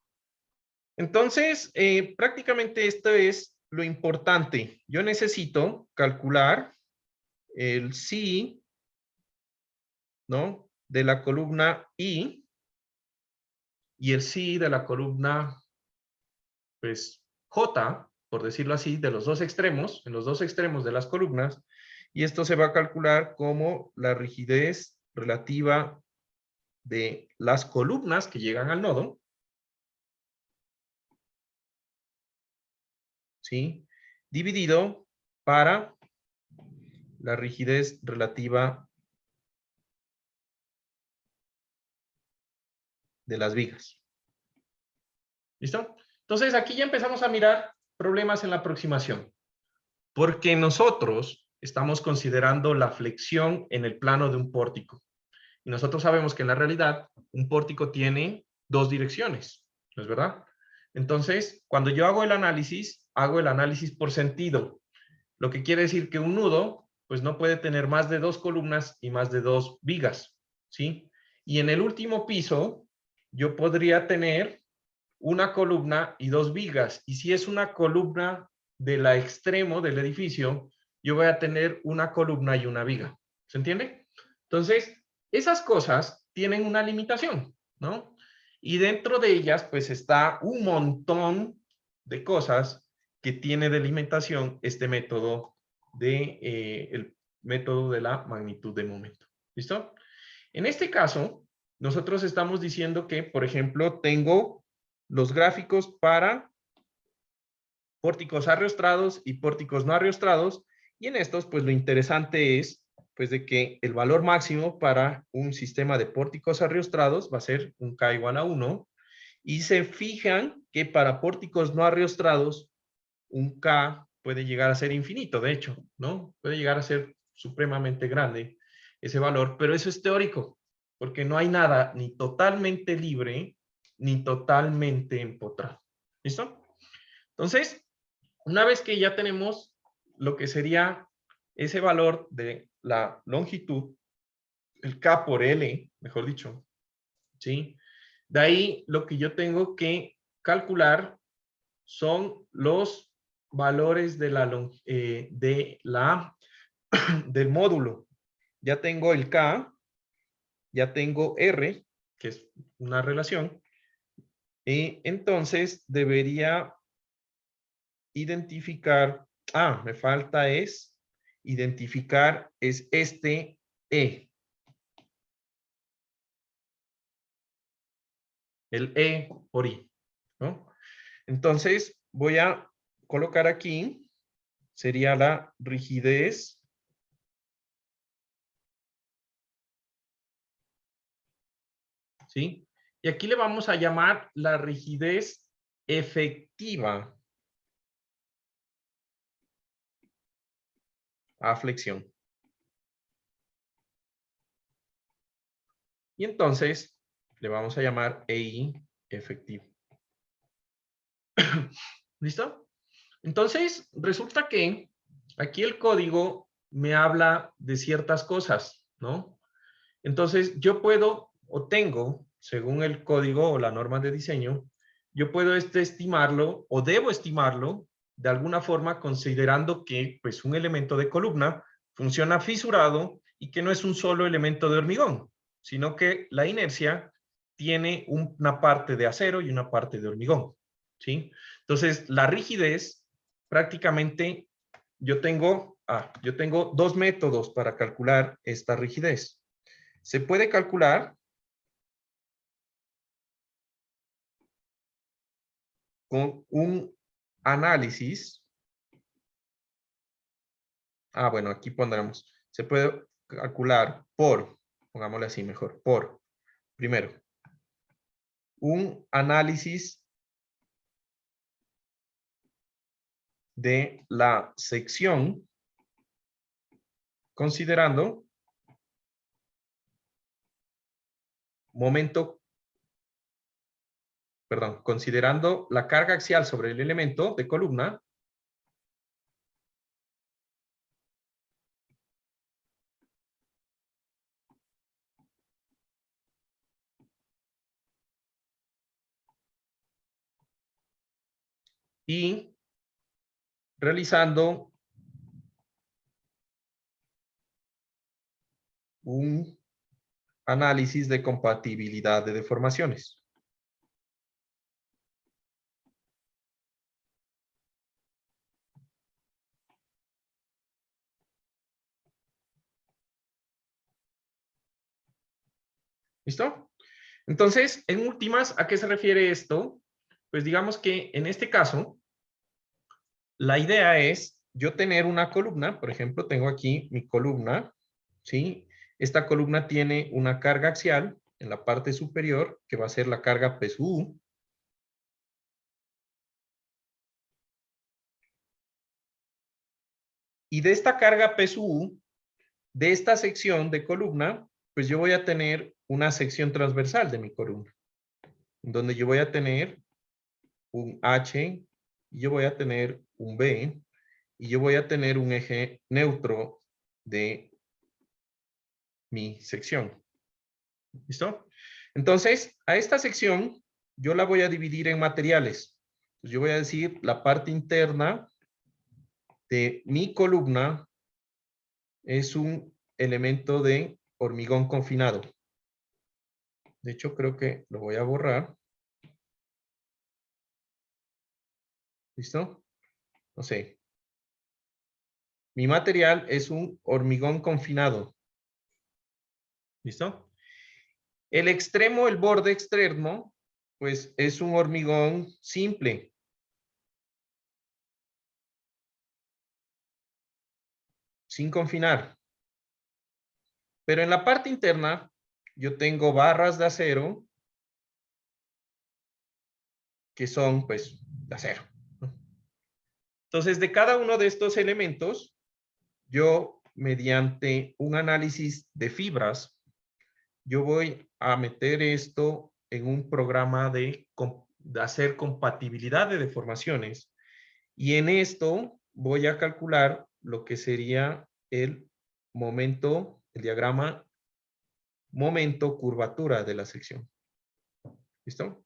Entonces, prácticamente esto es lo importante. Yo necesito calcular el psi, ¿no? De la columna I y el psi de la columna, pues, J, por decirlo así, de los dos extremos, en los dos extremos de las columnas, Y esto se va a calcular como la rigidez relativa de las columnas que llegan al nodo, ¿sí? Dividido para la rigidez relativa de las vigas. ¿Listo? Entonces, aquí ya empezamos a mirar problemas en la aproximación. Porque nosotros estamos considerando la flexión en el plano de un pórtico. Y nosotros sabemos que en la realidad un pórtico tiene dos direcciones, ¿no es verdad? Entonces, cuando yo hago el análisis por sentido. Lo que quiere decir que un nudo, pues no puede tener más de 2 columnas y más de 2 vigas, ¿sí? Y en el último piso, yo podría tener una columna y 2 vigas. Y si es una columna del extremo del edificio, yo voy a tener una columna y una viga. ¿Se entiende? Entonces, esas cosas tienen una limitación, ¿no? Y dentro de ellas, pues está un montón de cosas que tiene de limitación este método el método de la magnitud de momento. ¿Listo? En este caso, nosotros estamos diciendo que, por ejemplo, tengo los gráficos para pórticos arriostrados y pórticos no arriostrados, y en estos, pues lo interesante es, pues de que el valor máximo para un sistema de pórticos arriostrados va a ser un K igual a 1, y se fijan que para pórticos no arriostrados, un K puede llegar a ser infinito, de hecho, ¿no? Puede llegar a ser supremamente grande ese valor, pero eso es teórico, porque no hay nada ni totalmente libre, ni totalmente empotrado. ¿Listo? Entonces, una vez que ya tenemos lo que sería ese valor de la longitud, el K por L, mejor dicho, ¿sí? De ahí lo que yo tengo que calcular son los valores de del módulo. Ya tengo el K, ya tengo R, que es una relación, y entonces debería identificar, me falta identificar este E. El E por I, ¿no? Entonces voy a colocar aquí, sería la rigidez ¿sí? Y aquí le vamos a llamar la rigidez efectiva a flexión. Y entonces le vamos a llamar EI efectivo. ¿Listo? Entonces, resulta que aquí el código me habla de ciertas cosas, ¿no? Entonces, yo puedo o tengo, según el código o la norma de diseño, yo puedo estimarlo o debo estimarlo de alguna forma considerando que pues, un elemento de columna funciona fisurado y que no es un solo elemento de hormigón, sino que la inercia tiene una parte de acero y una parte de hormigón, ¿sí? Entonces, la rigidez prácticamente yo tengo dos métodos para calcular esta rigidez. Se puede calcular con un análisis. Bueno, aquí pondremos. Se puede calcular pongámosle así mejor, primero, un análisis de la sección considerando considerando la carga axial sobre el elemento de columna y realizando un análisis de compatibilidad de deformaciones. ¿Listo? Entonces, en últimas, ¿a qué se refiere esto? Pues digamos que en este caso, la idea es yo tener una columna, por ejemplo, tengo aquí mi columna, ¿sí? Esta columna tiene una carga axial en la parte superior, que va a ser la carga PSU. Y de esta carga PSU, de esta sección de columna, pues yo voy a tener una sección transversal de mi columna, donde yo voy a tener un H, y yo voy a tener un B, y yo voy a tener un eje neutro de mi sección. ¿Listo? Entonces, a esta sección yo la voy a dividir en materiales. Pues yo voy a decir la parte interna de mi columna es un elemento de hormigón confinado. De hecho, creo que lo voy a borrar. ¿Listo? No sé. Mi material es un hormigón confinado. ¿Listo? El extremo, el borde externo, pues es un hormigón simple. Sin confinar. Pero en la parte interna, yo tengo barras de acero que son, pues, de acero. Entonces, de cada uno de estos elementos, yo, mediante un análisis de fibras, yo voy a meter esto en un programa de hacer compatibilidad de deformaciones. Y en esto voy a calcular lo que sería el momento, el diagrama momento curvatura de la sección. ¿Listo?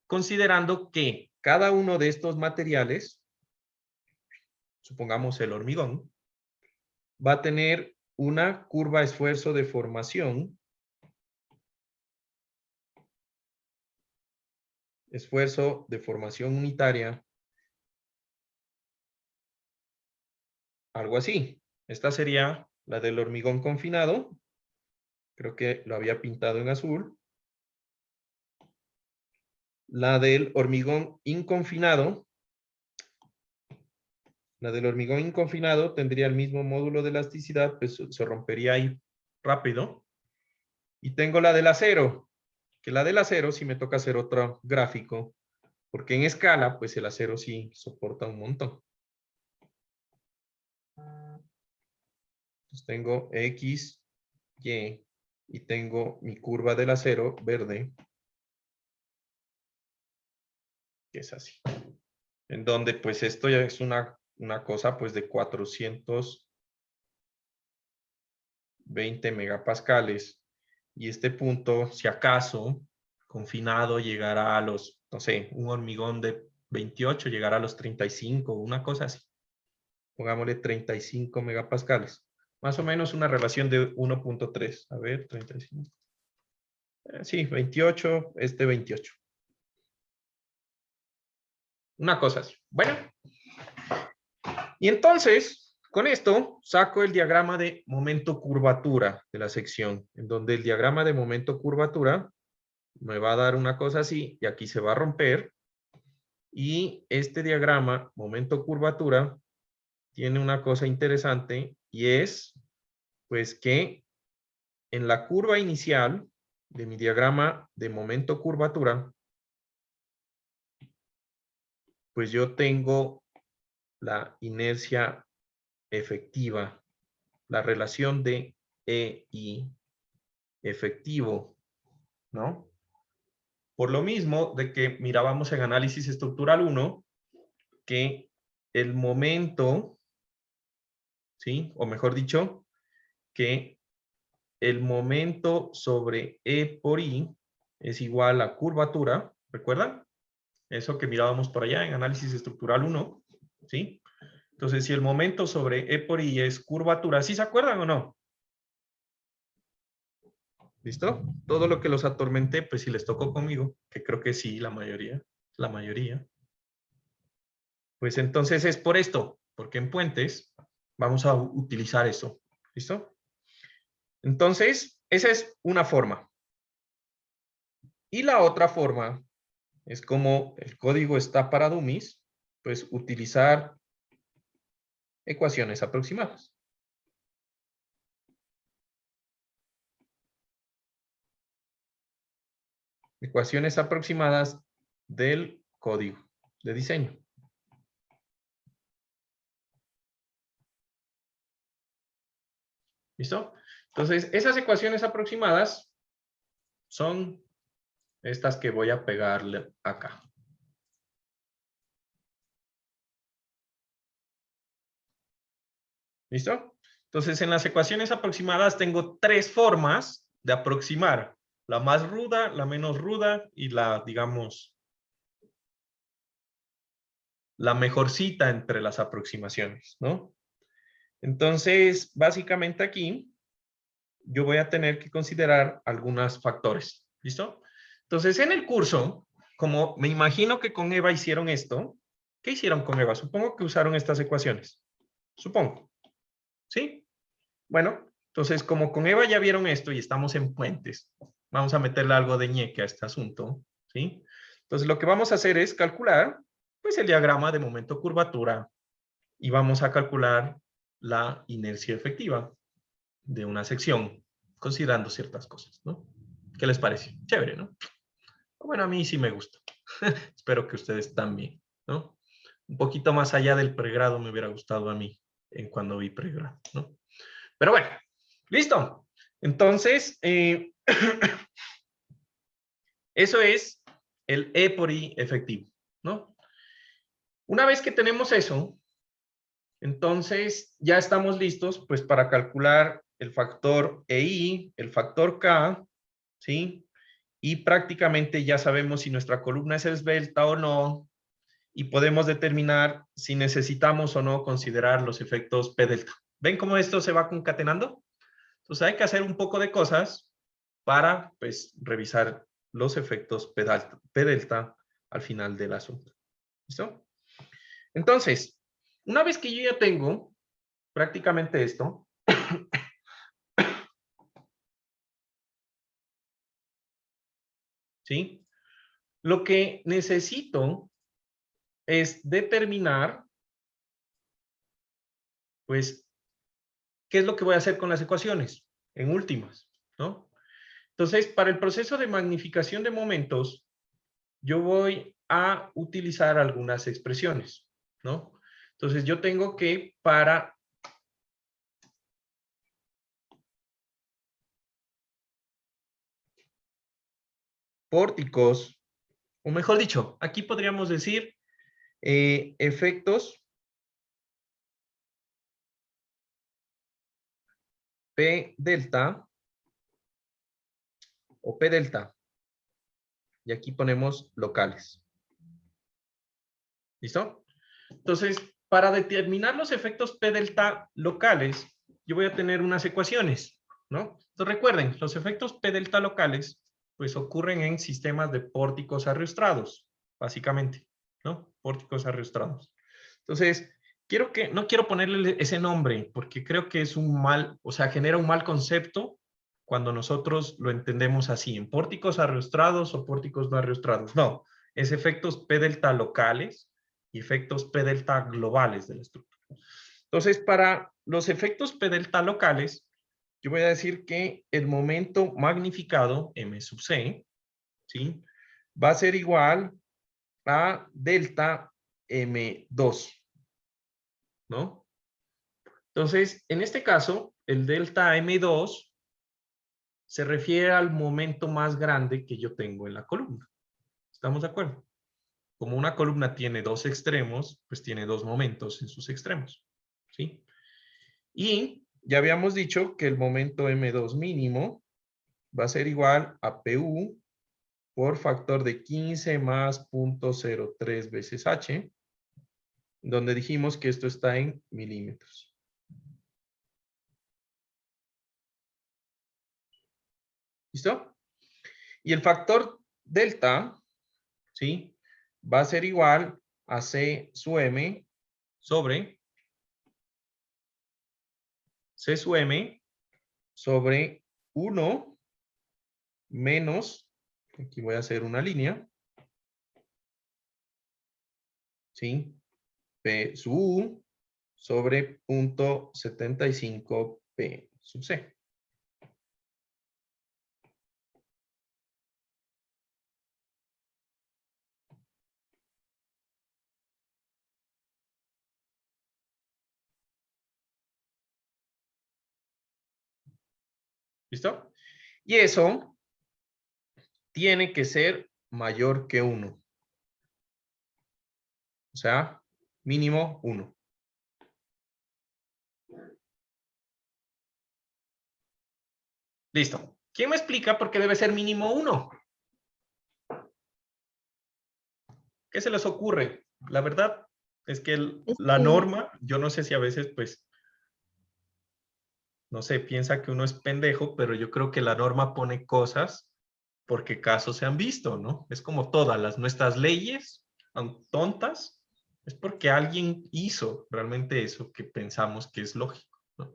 Considerando que cada uno de estos materiales, supongamos el hormigón, va a tener una curva esfuerzo de formación, esfuerzo de formación unitaria, algo así. Esta sería la del hormigón confinado. Creo que lo había pintado en azul. La del hormigón inconfinado. La del hormigón inconfinado tendría el mismo módulo de elasticidad, pues se rompería ahí rápido. Y tengo la del acero, que la del acero sí me toca hacer otro gráfico, porque en escala, pues el acero sí soporta un montón. Entonces tengo X, Y, y tengo mi curva del acero verde, que es así. En donde pues esto ya es una cosa pues de 420 megapascales. Y este punto, si acaso, confinado, llegará a los, no sé, un hormigón de 28 llegará a los 35, una cosa así. Pongámosle 35 megapascales. Más o menos una relación de 1.3. A ver, 35. Sí, 28, 28. Una cosa así. Bueno. Y entonces, con esto, saco el diagrama de momento curvatura de la sección, en donde el diagrama de momento curvatura me va a dar una cosa así, y aquí se va a romper. Y este diagrama, momento curvatura, tiene una cosa interesante, y es, pues, que en la curva inicial de mi diagrama de momento curvatura, pues yo tengo la inercia efectiva, la relación de E y efectivo, ¿no? Por lo mismo de que mirábamos en análisis estructural 1, que el momento, ¿sí? O mejor dicho, que el momento sobre E por I es igual a curvatura, ¿recuerdan? Eso que mirábamos por allá en análisis estructural 1, ¿sí? Entonces, si el momento sobre E por I es curvatura, ¿sí se acuerdan o no? ¿Listo? Todo lo que los atormenté, pues si les tocó conmigo, que creo que sí, la mayoría, pues entonces es por esto, porque en puentes vamos a utilizar eso. ¿Listo? Entonces, esa es una forma. Y la otra forma es como el código está para dummies, pues utilizar ecuaciones aproximadas. Ecuaciones aproximadas del código de diseño. ¿Listo? Entonces, esas ecuaciones aproximadas son estas que voy a pegarle acá. ¿Listo? Entonces, en las ecuaciones aproximadas tengo tres formas de aproximar. La más ruda, la menos ruda y la, digamos, la mejorcita entre las aproximaciones, ¿no? Entonces, básicamente aquí, yo voy a tener que considerar algunos factores. ¿Listo? Entonces, en el curso, como me imagino que con Eva hicieron esto, ¿qué hicieron con Eva? Supongo que usaron estas ecuaciones. Supongo. ¿Sí? Bueno, entonces, como con Eva ya vieron esto y estamos en puentes, vamos a meterle algo de ñeque a este asunto. ¿Sí? Entonces, lo que vamos a hacer es calcular, pues, el diagrama de momento curvatura y vamos a calcular la inercia efectiva de una sección, considerando ciertas cosas, ¿no? ¿Qué les parece? Chévere, ¿no? Bueno, a mí sí me gusta. Espero que ustedes también, ¿no? Un poquito más allá del pregrado me hubiera gustado a mí en cuando vi pregrado, ¿no? Pero bueno, listo. Entonces, eso es el E por I efectivo, ¿no? Una vez que tenemos eso, entonces ya estamos listos pues para calcular el factor EI, el factor K, ¿sí? Y prácticamente ya sabemos si nuestra columna es esbelta o no, y podemos determinar si necesitamos o no considerar los efectos P delta. ¿Ven cómo esto se va concatenando? Entonces hay que hacer un poco de cosas para, pues, revisar los efectos P delta al final del asunto. ¿Listo? Entonces, una vez que yo ya tengo prácticamente esto, ¿sí? Lo que necesito es determinar, pues, qué es lo que voy a hacer con las ecuaciones, en últimas, ¿no? Entonces, para el proceso de magnificación de momentos, yo voy a utilizar algunas expresiones, ¿no? Entonces, yo tengo que para pórticos, o mejor dicho, aquí podríamos decir efectos P delta o P delta. Y aquí ponemos locales. ¿Listo? Entonces, para determinar los efectos P delta locales, yo voy a tener unas ecuaciones, ¿no? Entonces, recuerden, los efectos P delta locales, pues ocurren en sistemas de pórticos arrastrados, básicamente, ¿no? Pórticos arrastrados. Entonces, no quiero ponerle ese nombre, porque creo que es un mal, o sea, genera un mal concepto cuando nosotros lo entendemos así, en pórticos arrastrados o pórticos no arrastrados. No, es efectos P delta locales y efectos P delta globales de la estructura. Entonces, para los efectos P delta locales, yo voy a decir que el momento magnificado, M sub C, ¿sí? Va a ser igual a delta M2, ¿no? Entonces, en este caso, el delta M2 se refiere al momento más grande que yo tengo en la columna. ¿Estamos de acuerdo? Como una columna tiene dos extremos, pues tiene dos momentos en sus extremos, ¿sí? Y ya habíamos dicho que el momento M2 mínimo va a ser igual a PU por factor de 15 más 0.03 veces H, donde dijimos que esto está en milímetros. ¿Listo? Y el factor delta, ¿sí? Va a ser igual a C sub M sobre C sub M sobre 1 menos Aquí voy a hacer una línea. ¿Sí? P sub U sobre 0.75 P sub C. ¿Listo? Y eso tiene que ser mayor que 1. O sea, mínimo 1. Listo. ¿Quién me explica por qué debe ser mínimo 1? ¿Qué se les ocurre? La verdad es que la norma, yo no sé si a veces, pues, no sé, piensa que uno es pendejo, pero yo creo que la norma pone cosas porque casos se han visto, ¿no? Es como todas nuestras leyes, aunque tontas, es porque alguien hizo realmente eso que pensamos que es lógico, ¿no?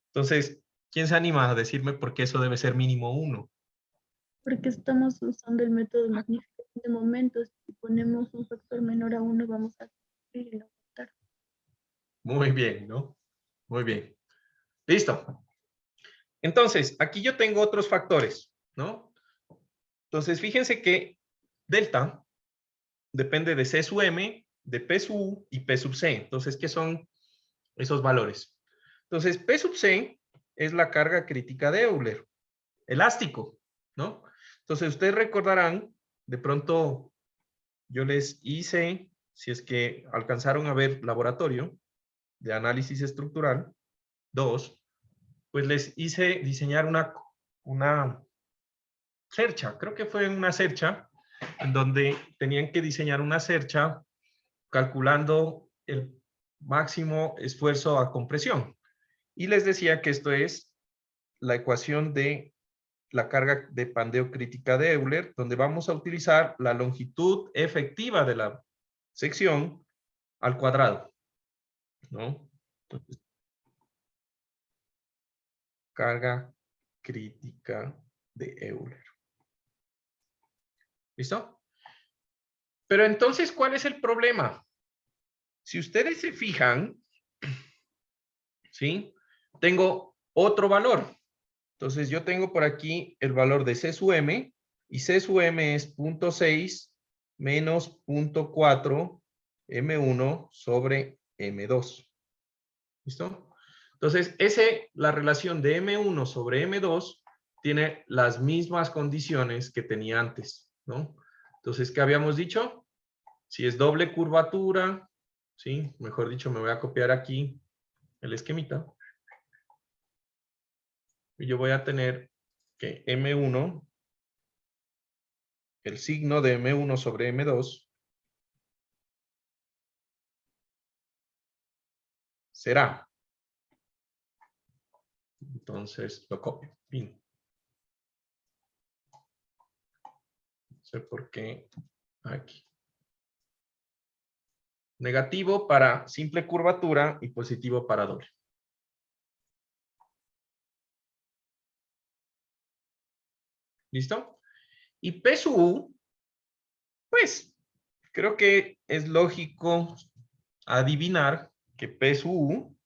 Entonces, ¿quién se anima a decirme por qué eso debe ser mínimo 1? Porque estamos usando el método de magnificación de momentos. Si ponemos un factor menor a 1, vamos a cumplir el aumentar. Muy bien, ¿no? Muy bien. Listo. Entonces, aquí yo tengo otros factores, ¿no? Entonces, fíjense que delta depende de C sub M, de P sub U y P sub C. Entonces, ¿qué son esos valores? Entonces, P sub C es la carga crítica de Euler, elástico, ¿no? Entonces, ustedes recordarán, de pronto yo les hice, si es que alcanzaron a ver laboratorio de análisis estructural 2, pues les hice diseñar una cercha, creo que fue una cercha, en donde tenían que diseñar una cercha calculando el máximo esfuerzo a compresión. Y les decía que esto es la ecuación de la carga de pandeo crítica de Euler, donde vamos a utilizar la longitud efectiva de la sección al cuadrado, ¿no? Entonces, carga crítica de Euler. ¿Listo? Pero entonces, ¿cuál es el problema? Si ustedes se fijan, ¿sí? Tengo otro valor. Entonces, yo tengo por aquí el valor de C sub M, y C sub M es 0.6 menos 0.4 M1 sobre M2. ¿Listo? Entonces, la relación de M1 sobre M2 tiene las mismas condiciones que tenía antes, ¿no? Entonces, ¿qué habíamos dicho? Si es doble curvatura, ¿sí? Mejor dicho, me voy a copiar aquí el esquemita. Y yo voy a tener que M1, el signo de M1 sobre M2, será. Entonces, lo copio. Fin. No sé por qué aquí. Negativo para simple curvatura y positivo para doble. ¿Listo? Y P sub U, pues, creo que es lógico adivinar que P sub U,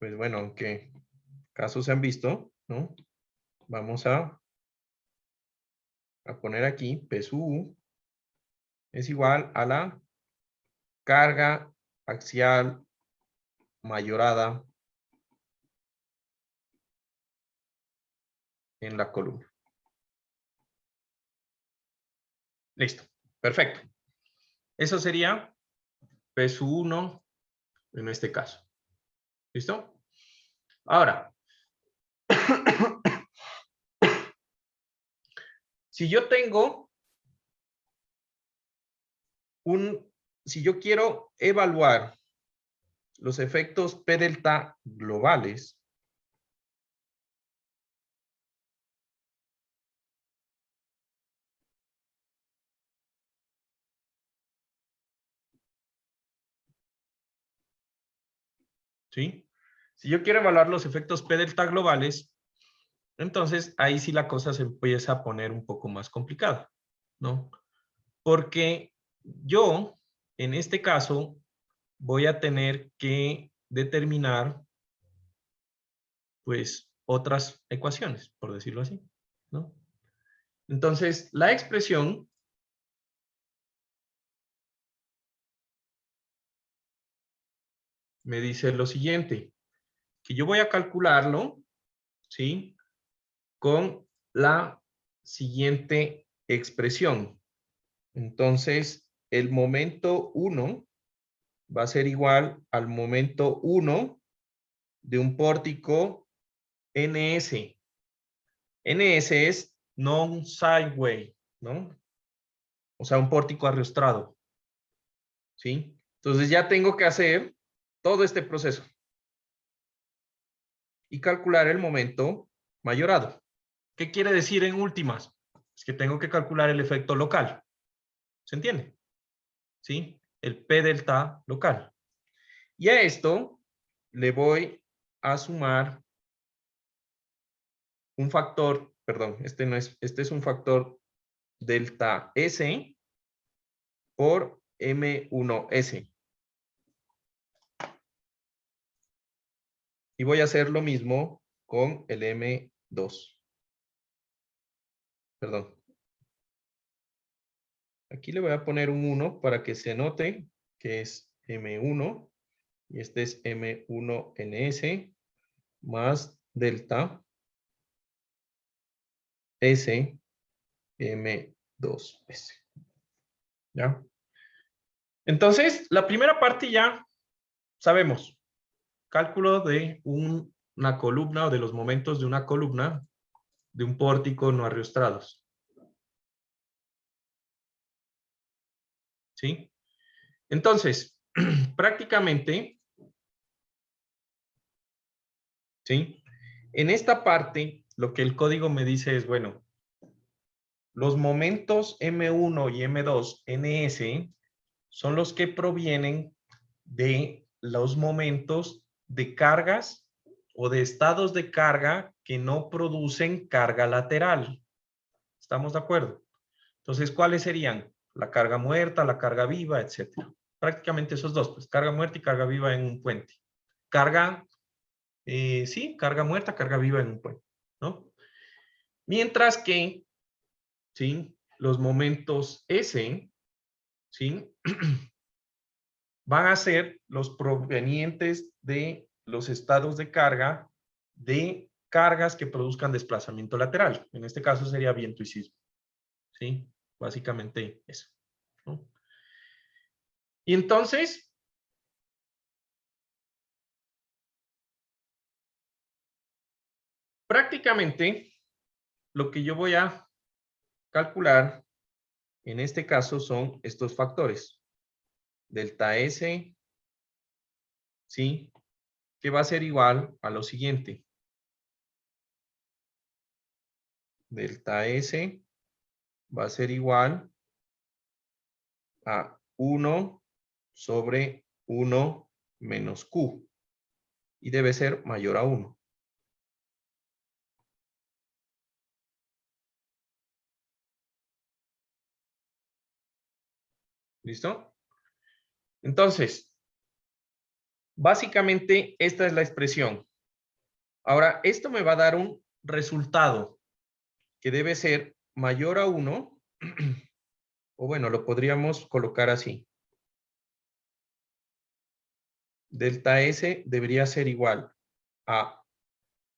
pues bueno, aunque casos se han visto, ¿no? Vamos a poner aquí P sub U es igual a la carga axial mayorada en la columna. Listo, perfecto. Eso sería P sub 1 en este caso. ¿Listo? Ahora, si yo tengo si yo quiero evaluar los efectos P delta globales, ¿sí? Si yo quiero evaluar los efectos P delta globales, Entonces, ahí sí la cosa se empieza a poner un poco más complicada, ¿no? Porque yo, en este caso, voy a tener que determinar, pues, otras ecuaciones, por decirlo así, ¿no? Entonces, la expresión me dice lo siguiente, que yo voy a calcularlo, ¿sí? Con la siguiente expresión. Entonces, el momento 1 va a ser igual al momento 1 de un pórtico NS. NS es non-sideway, ¿no? O sea, un pórtico arrastrado, ¿sí? Entonces ya tengo que hacer todo este proceso y calcular el momento mayorado. ¿Qué quiere decir en últimas? Es que tengo que calcular el efecto local. ¿Se entiende? ¿Sí? El P delta local. Y a esto le voy a sumar un factor, perdón, este no es, este es un factor delta S por M1S. Y voy a hacer lo mismo con el M2. Perdón. Aquí le voy a poner un 1 para que se note que es M1 y este es M1NS más delta S M2S. ¿Ya? Entonces, la primera parte ya sabemos. Cálculo de una columna o de los momentos de una columna de un pórtico no arrastrados. ¿Sí? Entonces, prácticamente, ¿sí? En esta parte, lo que el código me dice es, bueno, los momentos M1 y M2 NS son los que provienen de los momentos de cargas o de estados de carga que no producen carga lateral. ¿Estamos de acuerdo? Entonces, ¿cuáles serían? La carga muerta, la carga viva, etcétera. Prácticamente esos dos, pues carga muerta y carga viva en un puente. Carga, sí, carga muerta, carga viva en un puente, ¿no? Mientras que, ¿sí? Los momentos S, ¿sí? Van a ser los provenientes de los estados de carga de cargas que produzcan desplazamiento lateral. En este caso sería viento y sismo. ¿Sí? Básicamente eso, ¿no? Y entonces, prácticamente lo que yo voy a calcular en este caso son estos factores. Delta S, ¿sí? Que va a ser igual a lo siguiente. Delta S va a ser igual a 1 sobre 1 menos Q. Y debe ser mayor a 1. ¿Listo? Entonces, básicamente esta es la expresión. Ahora, esto me va a dar un resultado que debe ser mayor a 1, o bueno, lo podríamos colocar así. Delta S debería ser igual a,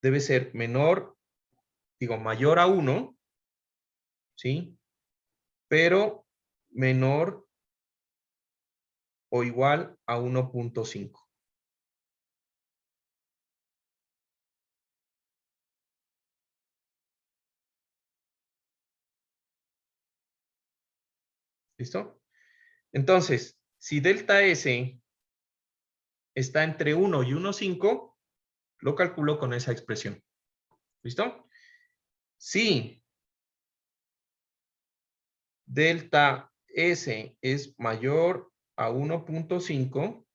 debe ser menor, digo, mayor a 1, ¿sí? Pero menor o igual a 1.5. ¿Listo? Entonces, si delta S está entre 1 y 1.5, lo calculo con esa expresión. ¿Listo? Si delta S es mayor a 1.5,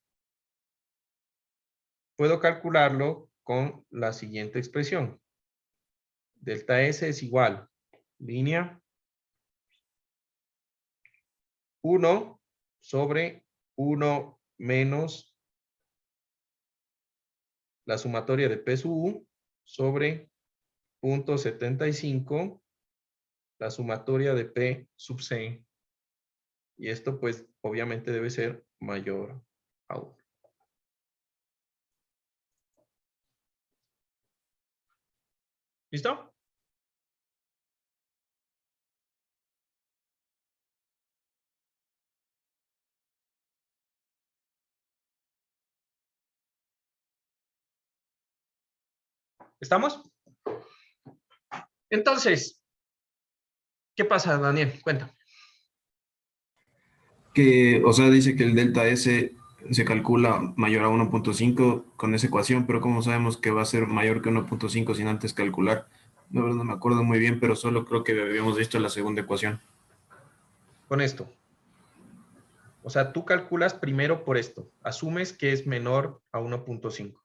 puedo calcularlo con la siguiente expresión. Delta S es igual, línea 1 sobre 1 menos la sumatoria de P sub U sobre 0.75, la sumatoria de P sub C. Y esto pues obviamente debe ser mayor a 1. ¿Listo? ¿Estamos? Entonces, ¿qué pasa, Daniel? Cuenta. Que, o sea, dice que el delta S se calcula mayor a 1.5 con esa ecuación, pero ¿cómo sabemos que va a ser mayor que 1.5 sin antes calcular? No me acuerdo muy bien, pero solo creo que habíamos visto la segunda ecuación. Con esto. O sea, tú calculas primero por esto. Asumes que es menor a 1.5.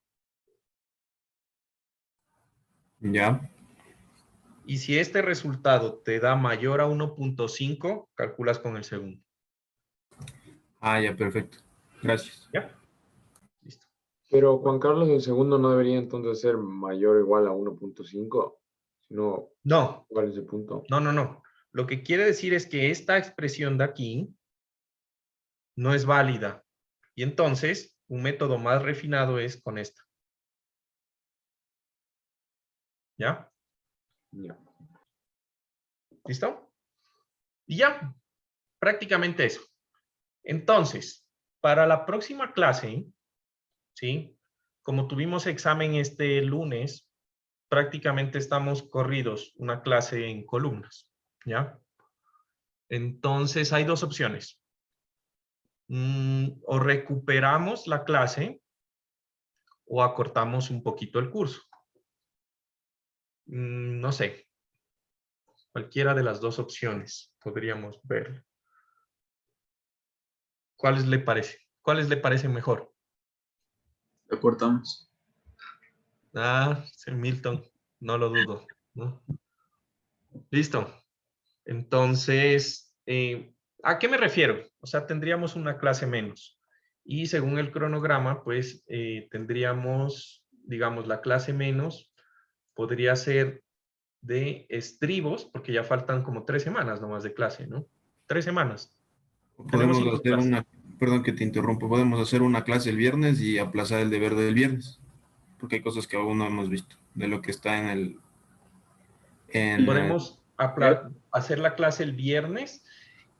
¿Ya? Y si este resultado te da mayor a 1.5, calculas con el segundo. Ah, ya, perfecto. Gracias. ¿Ya? Listo. Pero Juan Carlos, el segundo no debería entonces ser mayor o igual a 1.5, sino No, igual a ese punto. no. Lo que quiere decir es que esta expresión de aquí no es válida. Y entonces, un método más refinado es con esta. ¿Ya? Ya. ¿Listo? Y ya, prácticamente eso. Entonces, para la próxima clase, ¿sí? Como tuvimos examen este lunes, prácticamente estamos corridos una clase en columnas, ¿ya? Entonces, hay dos opciones. O recuperamos la clase o acortamos un poquito el curso. No sé. Cualquiera de las dos opciones podríamos ver. ¿Cuáles le parece? ¿Cuáles le parecen mejor? Lo cortamos. Ah, sí, Milton, no lo dudo, ¿no? Listo. Entonces, ¿a qué me refiero? O sea, tendríamos una clase menos. Y según el cronograma, pues tendríamos, digamos, la clase menos podría ser de estribos, porque ya faltan como 3 semanas nomás de clase, ¿no? 3 semanas. Tenemos Podemos 5 hacer clases. perdón que te interrumpo, podemos hacer una clase el viernes y aplazar el deber del viernes, porque hay cosas que aún no hemos visto, de lo que está Podemos hacer la clase el viernes.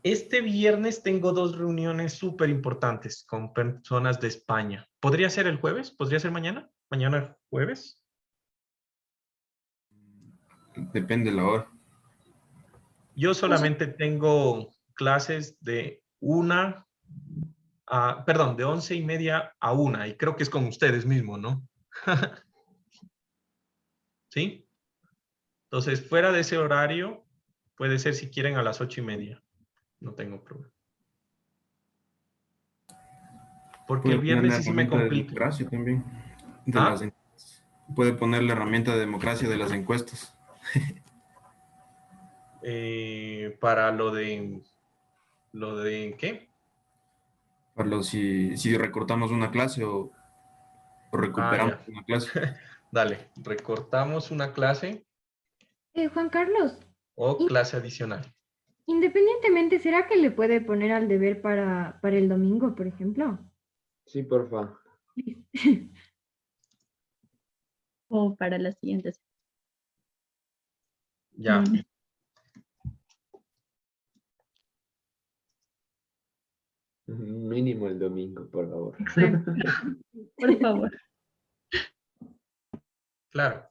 Este viernes tengo 2 reuniones súper importantes con personas de España. ¿Podría ser el jueves? ¿Podría ser mañana? ¿Mañana jueves? depende de la hora. Yo solamente tengo clases de 1 perdón, de 11:30 a 1, y creo que es con ustedes mismos, ¿no? ¿Sí? Entonces, fuera de ese horario, puede ser si quieren a las 8:30. No tengo problema. Porque Puede el poner viernes la sí me herramienta de complica. democracia también, ¿Ah? puede poner la herramienta de democracia de las encuestas. Para ¿lo de qué? Para si recortamos una clase o recuperamos Ya. una clase. Dale, recortamos una clase Juan Carlos, o in- clase adicional. independientemente, ¿será que le puede poner al deber para el domingo, por ejemplo? Sí, porfa. O para las siguientes Ya. lunes. Mínimo el domingo, por favor. Exacto. Por favor. Claro.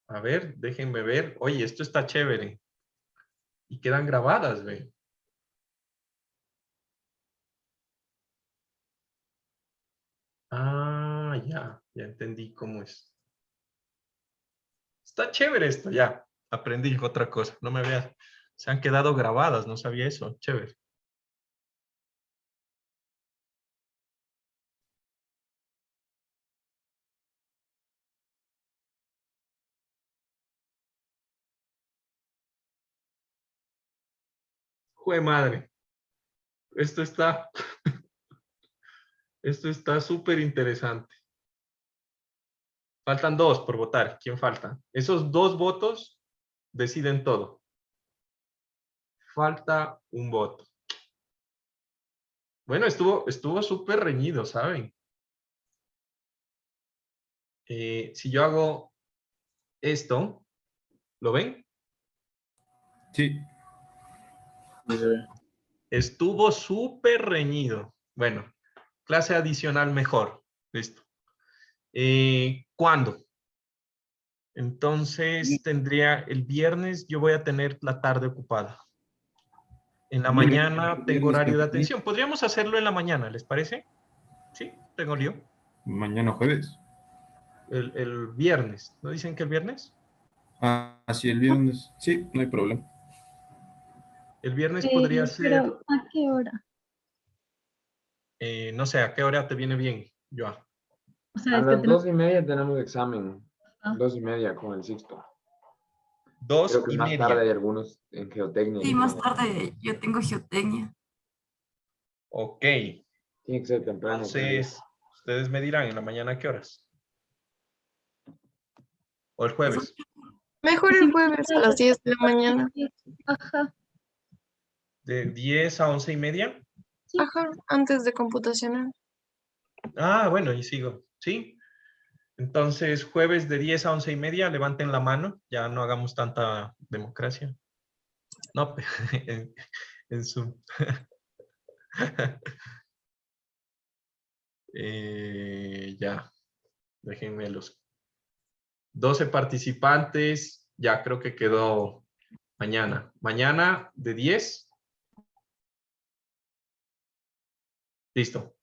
A ver, déjenme ver. Oye, esto está chévere. Y quedan grabadas, ve. Ya entendí cómo es. Está chévere esto, ya. Aprendí otra cosa. No me veas. Se han quedado grabadas, no sabía eso. Chévere. ¡Jue madre! Esto está... Esto está súper interesante. Faltan 2 por votar. ¿Quién falta? Esos 2 votos deciden todo. Falta un voto. Bueno, estuvo súper reñido, ¿saben? Si yo hago esto, ¿lo ven? Sí. Estuvo súper reñido. Bueno, clase adicional mejor. Listo. ¿Cuándo? Entonces tendría el viernes, yo voy a tener la tarde ocupada. En la mañana tengo horario de atención. Podríamos hacerlo en la mañana, ¿les parece? Sí, tengo lío. Mañana jueves. El viernes. ¿No dicen que el viernes? Ah, sí, el viernes. Sí, no hay problema. El viernes podría ser, Pero, ¿a qué hora? no sé, ¿a qué hora te viene bien, Joa? O sea, A es que las tenemos... 2:30 tenemos examen. Ah. 2:30 con el Sixto. 2:30. Creo que más tarde hay algunos en geotecnia. Sí, más tarde yo tengo geotecnia. Ok. Tiene que ser temprano. Entonces, ustedes me dirán en la mañana a qué horas. O el jueves. Mejor el jueves a las 10 de la mañana. Ajá. De 10 a 11:30. Ajá, antes de computacional. Ah, bueno, y sigo. ¿Sí? Entonces, jueves de 10 a 11:30, levanten la mano. Ya no hagamos tanta democracia. No, en Zoom. Ya, déjenme los 12 participantes. Ya creo que quedó mañana. Mañana de 10. Listo.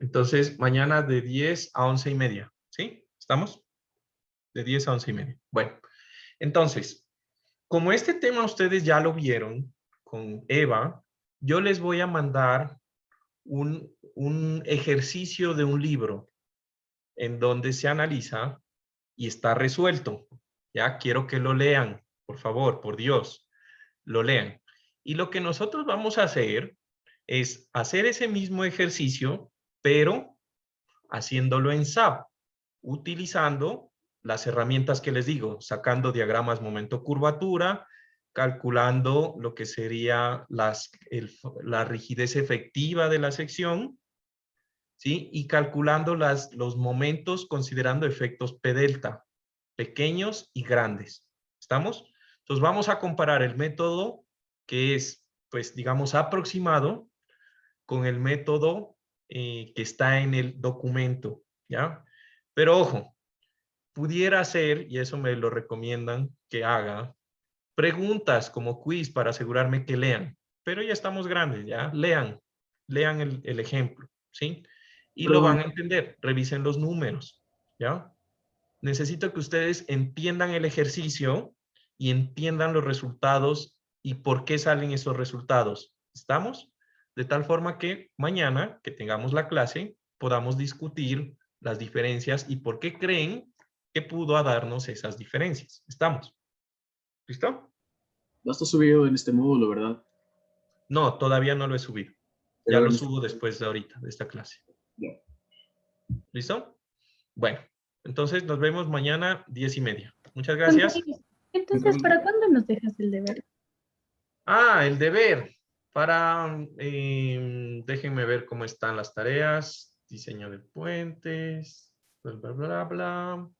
Entonces, mañana de 10 a 11:30. ¿Sí? ¿Estamos? De 10 a 11:30. Bueno, entonces, como este tema ustedes ya lo vieron con Eva, yo les voy a mandar un ejercicio de un libro en donde se analiza y está resuelto. Ya quiero que lo lean, por favor, por Dios, lo lean. Y lo que nosotros vamos a hacer es hacer ese mismo ejercicio, pero haciéndolo en SAP, utilizando las herramientas que les digo, sacando diagramas momento-curvatura, calculando lo que sería la rigidez efectiva de la sección, ¿sí? Y calculando los momentos considerando efectos P delta, pequeños y grandes. ¿Estamos? Entonces vamos a comparar el método que es, pues, digamos, aproximado con el método que está en el documento, ¿ya? Pero ojo, pudiera ser, y eso me lo recomiendan que haga, preguntas como quiz para asegurarme que lean. Pero ya estamos grandes, ¿ya? Lean el ejemplo, ¿sí? Y lo van a entender, revisen los números, ¿ya? Necesito que ustedes entiendan el ejercicio y entiendan los resultados y por qué salen esos resultados. ¿Estamos? De tal forma que mañana, que tengamos la clase, podamos discutir las diferencias y por qué creen que pudo darnos esas diferencias. ¿Estamos? ¿Listo? Ya está subido en este módulo, ¿verdad? No, todavía no lo he subido. Ya lo subo después de ahorita, de esta clase. Ya. ¿Listo? Bueno, entonces nos vemos mañana 10:30. Muchas gracias. Entonces, ¿para cuándo nos dejas el deber? Ah, el deber. Déjenme ver cómo están las tareas. Diseño de puentes. Bla, bla, bla, bla.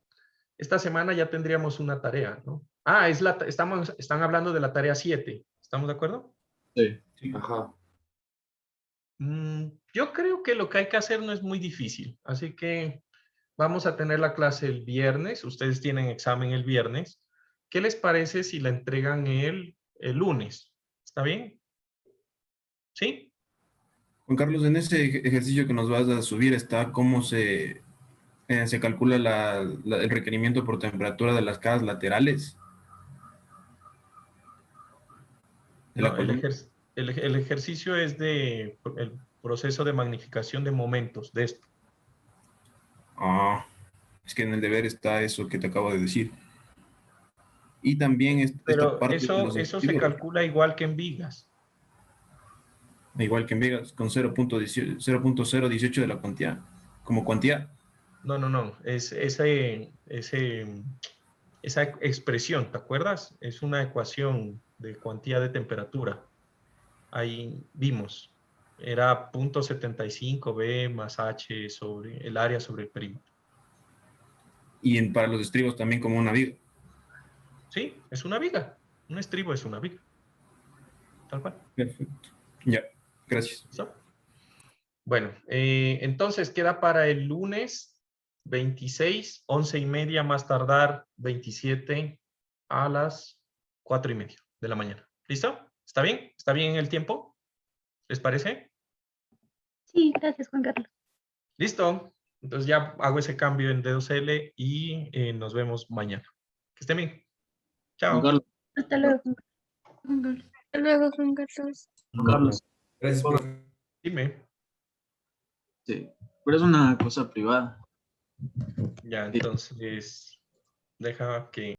Esta semana ya tendríamos una tarea, ¿no? Ah, están hablando de la tarea 7. ¿Estamos de acuerdo? Sí. Ajá. Yo creo que lo que hay que hacer no es muy difícil. Así que vamos a tener la clase el viernes. Ustedes tienen examen el viernes. ¿Qué les parece si la entregan el lunes? ¿Está bien? ¿Sí? Juan Carlos, en ese ejercicio que nos vas a subir está cómo se calcula el requerimiento por temperatura de las caras laterales. No, el ejercicio es de el proceso de magnificación de momentos de esto. Ah, es que en el deber está eso que te acabo de decir. Y también esta Pero parte de los eso se objetivos. calcula igual que en vigas. igual que en Vegas, con 0.018 de la cuantía, como cuantía. No. Es esa expresión, ¿te acuerdas? Es una ecuación de cuantía de temperatura. Ahí vimos. Era 0.75 B más H sobre el área sobre el perímetro. Y para los estribos también como una viga. Sí, es una viga. Un estribo es una viga. Tal cual. Perfecto. Ya, gracias. ¿Listo? Bueno, entonces queda para el lunes 26, 11:30, más tardar 27 a las 4:30 de la mañana. ¿Listo? ¿Está bien? ¿Está bien el tiempo? ¿Les parece? Sí, gracias, Juan Carlos. Listo. Entonces ya hago ese cambio en D2L y nos vemos mañana. Que estén bien. Juan Chao. Carlos. Hasta luego, Juan Carlos. Hasta luego, Juan Carlos. Juan Carlos. Gracias, profe. Dime. Sí, pero es una cosa privada. Ya, entonces deja que